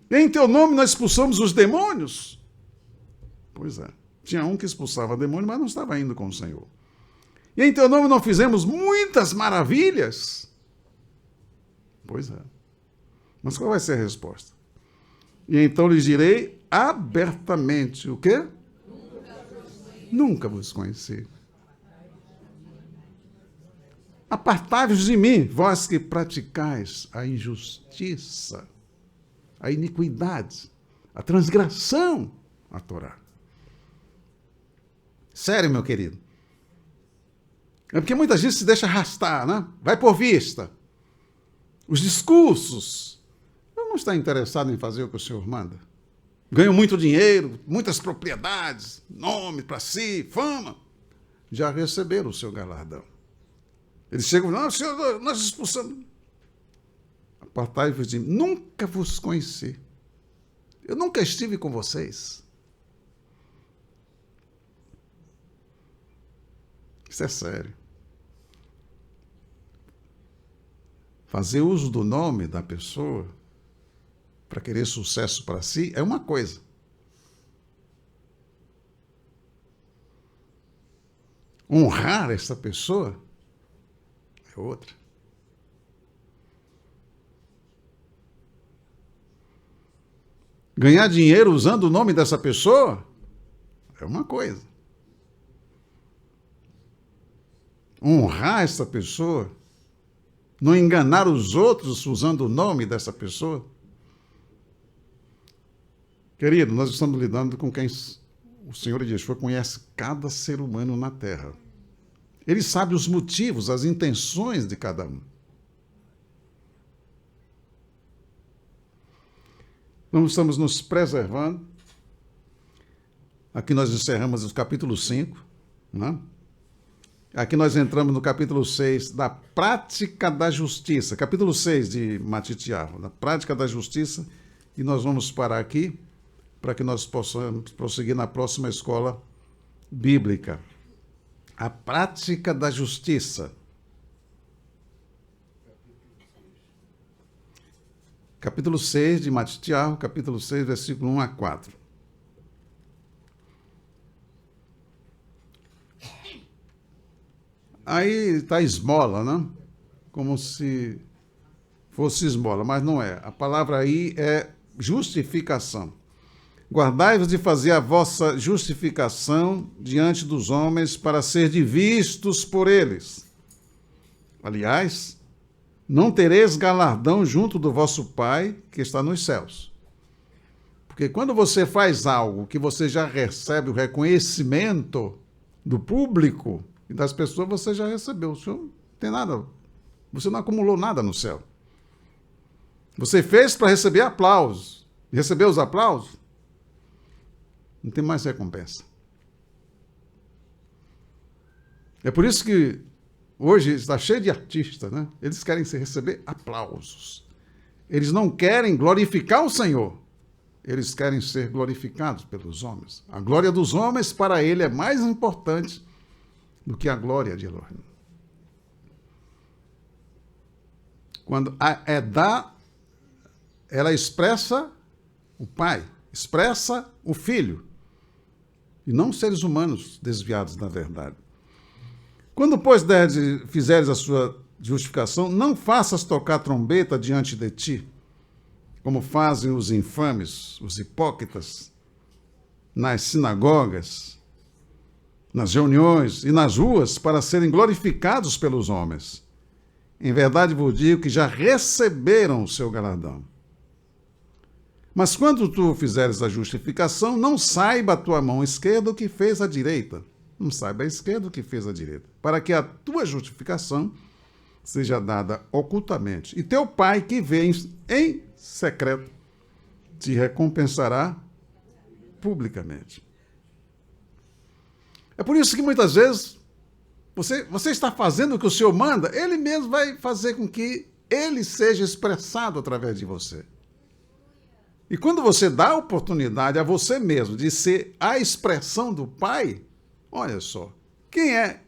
E em teu nome nós expulsamos os demônios? Pois é. Tinha um que expulsava demônio, mas não estava indo com o Senhor. E em teu nome não fizemos muitas maravilhas? Pois é. Mas qual vai ser a resposta? E então lhes direi abertamente, o quê? Nunca vos conheci. Apartai-vos de mim, vós que praticais a injustiça, a iniquidade, a transgressão à Torá. Sério, meu querido. É porque muita gente se deixa arrastar, né? Vai por vista. Os discursos. Não está interessado em fazer o que o Senhor manda. Ganham muito dinheiro, muitas propriedades, nome para si, fama. Já receberam o seu galardão. Eles chegam e falam, Senhor, nós expulsamos. Apartai-vos de mim. Nunca vos conheci. Eu nunca estive com vocês. Isso é sério. Fazer uso do nome da pessoa para querer sucesso para si é uma coisa. Honrar essa pessoa é outra. Ganhar dinheiro usando o nome dessa pessoa é uma coisa. Honrar essa pessoa, não enganar os outros usando o nome dessa pessoa. Querido, nós estamos lidando com quem o Senhor Yeshua conhece cada ser humano na Terra. Ele sabe os motivos, as intenções de cada um. Então, estamos nos preservando. Aqui nós encerramos o capítulo 5, né? Aqui nós entramos no capítulo 6 da prática da justiça. Capítulo 6 de Matitiahu, da prática da justiça. E nós vamos parar aqui para que nós possamos prosseguir na próxima escola bíblica. A prática da justiça. capítulo 6 de Tiago, capítulo 6, versículo 1 a 4. Aí está esmola, né? Como se fosse esmola, mas não é. A palavra aí é justificação. Guardai-vos de fazer a vossa justificação diante dos homens para ser vistos por eles. Aliás, não tereis galardão junto do vosso Pai que está nos céus. Porque quando você faz algo que você já recebe o reconhecimento do público e das pessoas, você já recebeu. O senhor não tem nada, você não acumulou nada no céu. Você fez para receber aplausos. Recebeu os aplausos? Não tem mais recompensa. É por isso que hoje está cheio de artistas, né? Eles querem receber aplausos. Eles não querem glorificar o Senhor. Eles querem ser glorificados pelos homens. A glória dos homens, para ele, é mais importante do que a glória de Elohim. Quando a Edá, ela expressa o Pai, expressa o Filho, e não seres humanos desviados da verdade. Quando, pois, fizeres a sua justificação, não faças tocar trombeta diante de ti, como fazem os infames, os hipócritas, nas sinagogas, nas reuniões e nas ruas, para serem glorificados pelos homens. Em verdade vos digo que já receberam o seu galardão. Mas quando tu fizeres a justificação, não saiba a tua mão esquerda o que fez a direita. Não saiba a esquerda o que fez a direita. Para que a tua justificação seja dada ocultamente. E teu Pai que vê em secreto te recompensará publicamente. É por isso que muitas vezes você está fazendo o que o Senhor manda, Ele mesmo vai fazer com que Ele seja expressado através de você. E quando você dá a oportunidade a você mesmo de ser a expressão do Pai, olha só, quem é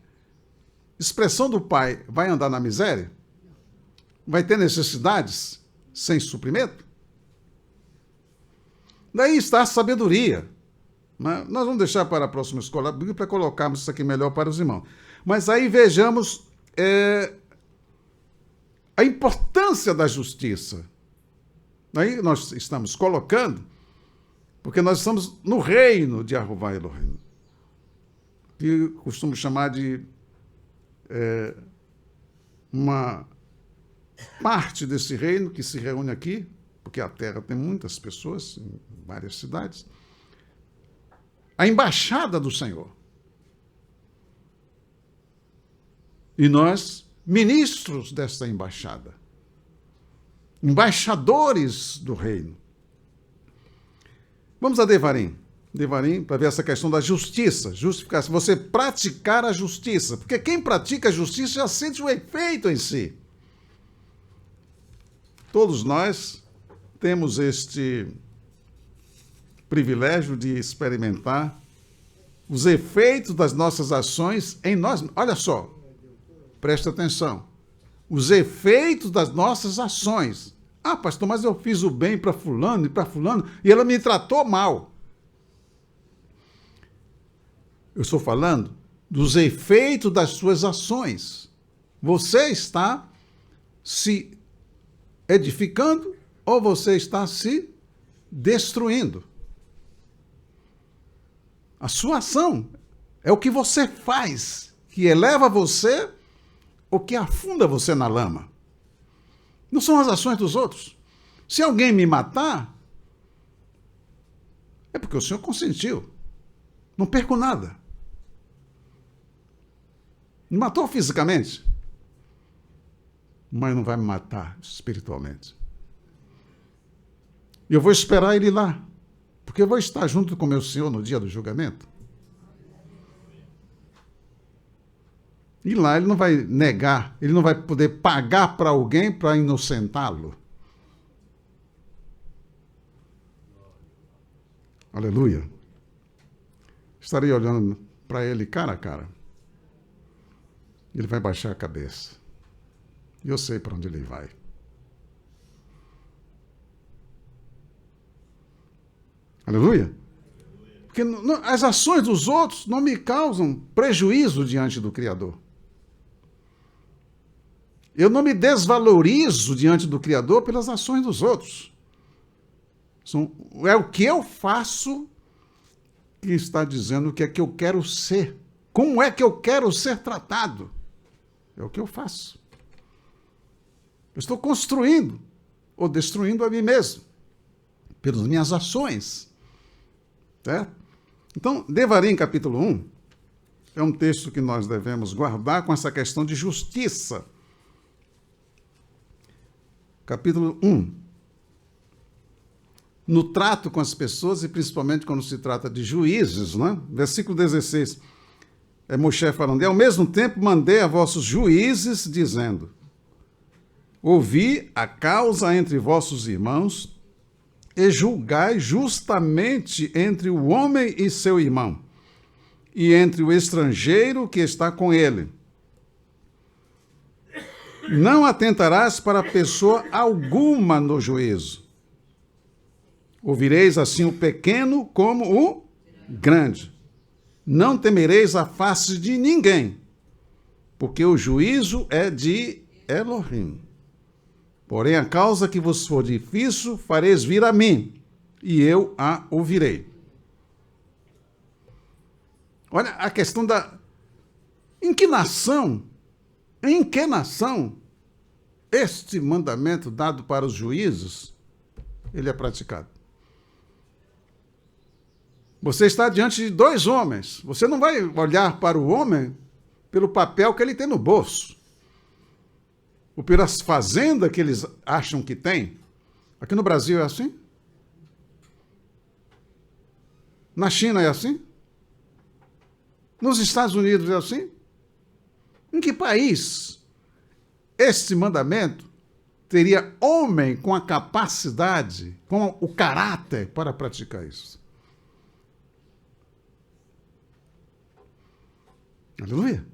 expressão do Pai vai andar na miséria? Vai ter necessidades sem suprimento? Daí está a sabedoria. Nós vamos deixar para a próxima escola bíblica para colocarmos isso aqui melhor para os irmãos. Mas aí vejamos a importância da justiça. Aí nós estamos colocando, porque nós estamos no reino de Aruvá Elohim, que costumo chamar de uma parte desse reino que se reúne aqui, porque a terra tem muitas pessoas, em várias cidades, a embaixada do Senhor. E nós, ministros desta embaixada, embaixadores do reino. Vamos a Devarim. Devarim, para ver essa questão da justiça, justificação. Você praticar a justiça, porque quem pratica a justiça já sente o efeito em si. Todos nós temos este privilégio de experimentar os efeitos das nossas ações em nós. Olha só, presta atenção. Os efeitos das nossas ações. Ah, pastor, mas eu fiz o bem para fulano e ela me tratou mal. Eu estou falando dos efeitos das suas ações. Você está se edificando ou você está se destruindo? A sua ação é o que você faz, que eleva você ou que afunda você na lama. Não são as ações dos outros. Se alguém me matar, é porque o Senhor consentiu. Não perco nada. Me matou fisicamente, mas não vai me matar espiritualmente. E eu vou esperar ele lá, porque eu vou estar junto com meu Senhor no dia do julgamento. E lá ele não vai negar, ele não vai poder pagar para alguém para inocentá-lo. Aleluia. Estarei olhando para ele cara a cara. Ele vai baixar a cabeça. E eu sei para onde ele vai. Aleluia. Porque as ações dos outros não me causam prejuízo diante do Criador. Eu não me desvalorizo diante do Criador pelas ações dos outros. É o que eu faço que está dizendo o que é que eu quero ser. Como é que eu quero ser tratado? É o que eu faço. Eu estou construindo ou destruindo a mim mesmo pelas minhas ações. Certo? Então, Devarim, capítulo 1, é um texto que nós devemos guardar com essa questão de justiça. Capítulo 1. No trato com as pessoas, e principalmente quando se trata de juízes, né? Versículo 16. É Moshe falando: e ao mesmo tempo mandei a vossos juízes, dizendo: ouvi a causa entre vossos irmãos e julgai justamente entre o homem e seu irmão, e entre o estrangeiro que está com ele. Não atentarás para pessoa alguma no juízo. Ouvireis assim o pequeno como o grande. Não temereis a face de ninguém, porque o juízo é de Elohim. Porém, a causa que vos for difícil, fareis vir a mim, e eu a ouvirei. Olha a questão da... Em que nação este mandamento dado para os juízes, ele é praticado? Você está diante de dois homens. Você não vai olhar para o homem pelo papel que ele tem no bolso, ou pelas fazendas que eles acham que tem. Aqui no Brasil é assim? Na China é assim? Nos Estados Unidos é assim? Em que país este mandamento teria homem com a capacidade, com o caráter para praticar isso? Aleluia.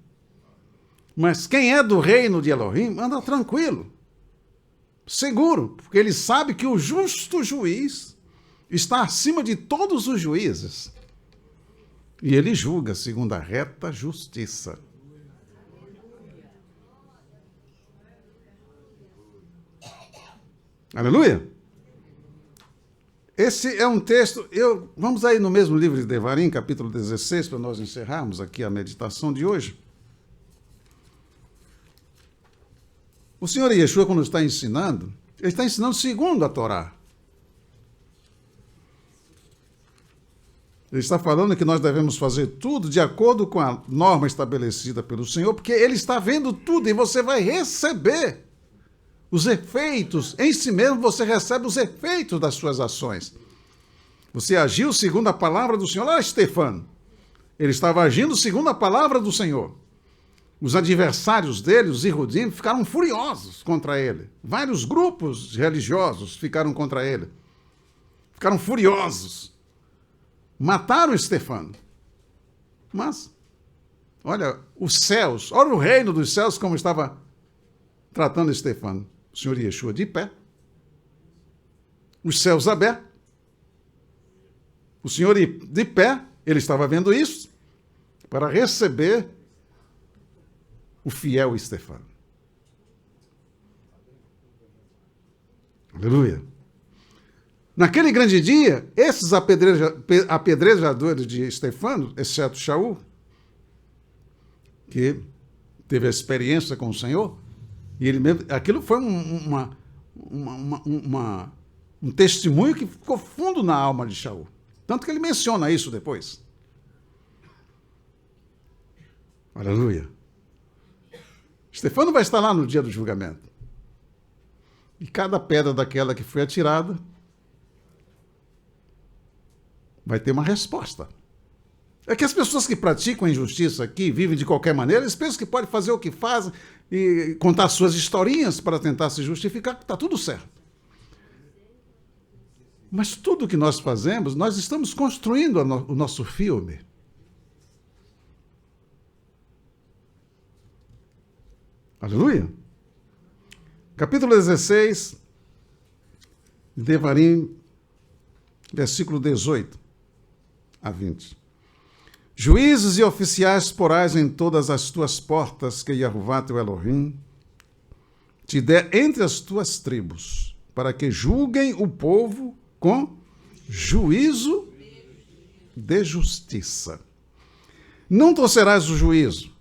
Mas quem é do reino de Elohim anda tranquilo, seguro, porque ele sabe que o justo juiz está acima de todos os juízes. E ele julga segundo a reta justiça. Aleluia. Esse é um texto, vamos aí no mesmo livro de Devarim, capítulo 16, para nós encerrarmos aqui a meditação de hoje. O Senhor Yeshua, quando está ensinando, ele está ensinando segundo a Torá. Ele está falando que nós devemos fazer tudo de acordo com a norma estabelecida pelo Senhor, porque ele está vendo tudo e você vai receber os efeitos. Em si mesmo você recebe os efeitos das suas ações. Você agiu segundo a palavra do Senhor. Olha Estefano, ele estava agindo segundo a palavra do Senhor. Os adversários dele, os Irudim, ficaram furiosos contra ele. Vários grupos religiosos ficaram contra ele. Ficaram furiosos. Mataram Estefano. Mas, olha, os céus, olha o reino dos céus como estava tratando Estefano. O Senhor Yeshua de pé. Os céus abertos. O Senhor de pé, ele estava vendo isso para receber o fiel Estefano. Aleluia. Naquele grande dia, esses apedrejadores de Estefano, exceto Shaul, que teve a experiência com o Senhor, e ele mesmo, aquilo foi um testemunho que ficou fundo na alma de Shaul. Tanto que ele menciona isso depois. Aleluia. Estefano vai estar lá no dia do julgamento. E cada pedra daquela que foi atirada vai ter uma resposta. É que as pessoas que praticam a injustiça aqui, vivem de qualquer maneira, eles pensam que podem fazer o que fazem e contar suas historinhas para tentar se justificar, que está tudo certo. Mas tudo que nós fazemos, nós estamos construindo o nosso filme. Aleluia. Capítulo 16, Devarim, versículo 18 a 20. Juízes e oficiais porás em todas as tuas portas que Jeová teu Elohim te der entre as tuas tribos, para que julguem o povo com juízo de justiça. Não torcerás o juízo,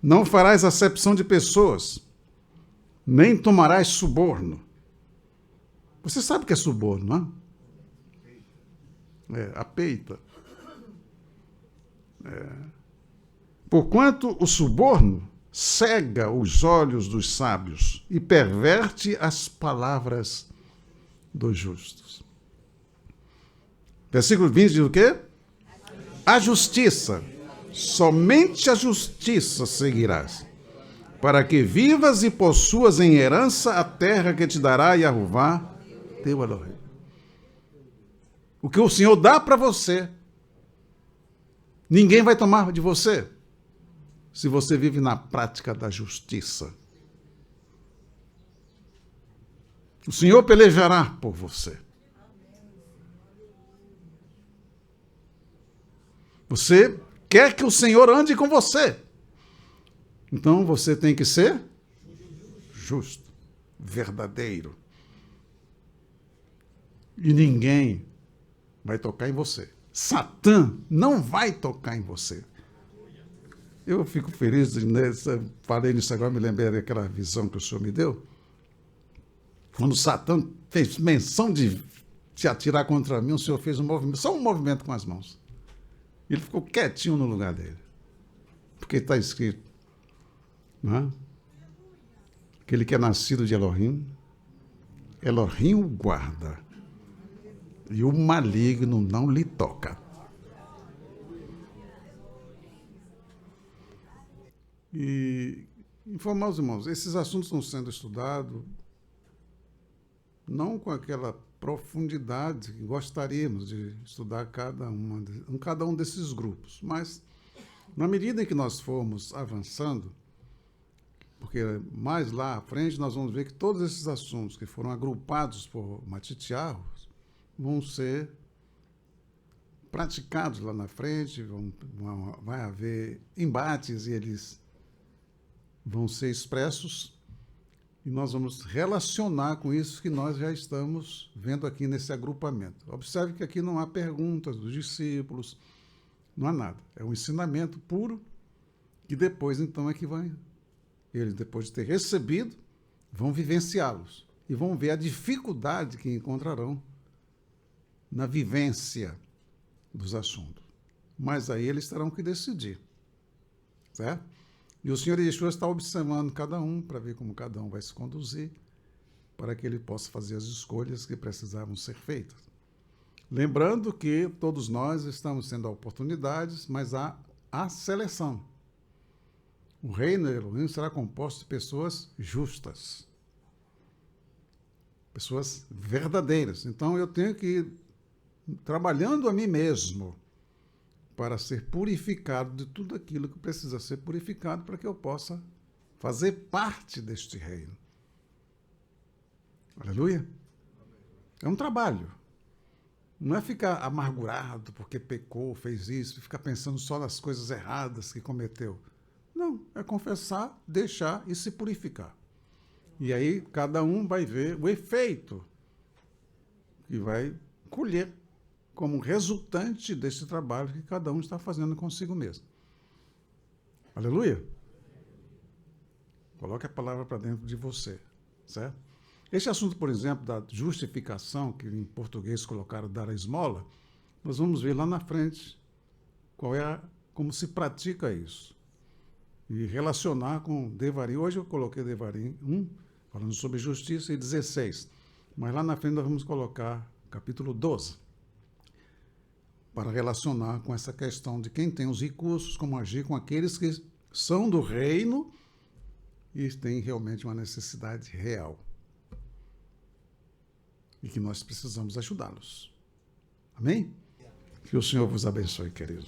não farás acepção de pessoas, nem tomarás suborno. Você sabe o que é suborno, não é? A peita. Porquanto o suborno cega os olhos dos sábios e perverte as palavras dos justos. Versículo 20 diz o quê? A justiça, somente a justiça seguirás, para que vivas e possuas em herança a terra que te dará Jeová, teu Elohim. O que o Senhor dá para você, ninguém vai tomar de você, se você vive na prática da justiça. O Senhor pelejará por você. Você quer que o Senhor ande com você. Então você tem que ser justo, verdadeiro. E ninguém vai tocar em você. Satã não vai tocar em você. Eu fico feliz, falei nisso agora, me lembrei daquela visão que o Senhor me deu. Quando Satã fez menção de se atirar contra mim, o Senhor fez um movimento, só um movimento com as mãos. Ele ficou quietinho no lugar dele. Porque está escrito, não é? Aquele que é nascido de Elohim, Elohim o guarda, e o maligno não lhe toca. E informar os irmãos, esses assuntos estão sendo estudados não com aquela profundidade que gostaríamos de estudar cada um desses grupos, mas na medida em que nós formos avançando, porque mais lá à frente nós vamos ver que todos esses assuntos que foram agrupados por Matitiarro vão ser praticados lá na frente, vai haver embates e eles vão ser expressos, e nós vamos relacionar com isso que nós já estamos vendo aqui nesse agrupamento. Observe que aqui não há perguntas dos discípulos, não há nada. É um ensinamento puro, que depois, então, é que eles, depois de ter recebido, vão vivenciá-los e vão ver a dificuldade que encontrarão na vivência dos assuntos. Mas aí eles terão que decidir, certo? E o Senhor Yeshua está observando cada um para ver como cada um vai se conduzir, para que ele possa fazer as escolhas que precisavam ser feitas. Lembrando que todos nós estamos tendo oportunidades, mas há a seleção. O reino de Elohim será composto de pessoas justas, pessoas verdadeiras. Então eu tenho que ir trabalhando a mim mesmo para ser purificado de tudo aquilo que precisa ser purificado para que eu possa fazer parte deste reino. Aleluia? É um trabalho. Não é ficar amargurado porque pecou, fez isso, ficar pensando só nas coisas erradas que cometeu. Não, é confessar, deixar e se purificar. E aí cada um vai ver o efeito que vai colher como resultante desse trabalho que cada um está fazendo consigo mesmo. Aleluia? Coloque a palavra para dentro de você, certo? Este assunto, por exemplo, da justificação, que em português colocaram dar a esmola, nós vamos ver lá na frente como se pratica isso. E relacionar com Devarim. Hoje eu coloquei Devarim 1, falando sobre justiça, e 16. Mas lá na frente nós vamos colocar capítulo 12. Para relacionar com essa questão de quem tem os recursos, como agir com aqueles que são do reino e têm realmente uma necessidade real. E que nós precisamos ajudá-los. Amém? Que o Senhor vos abençoe, queridos.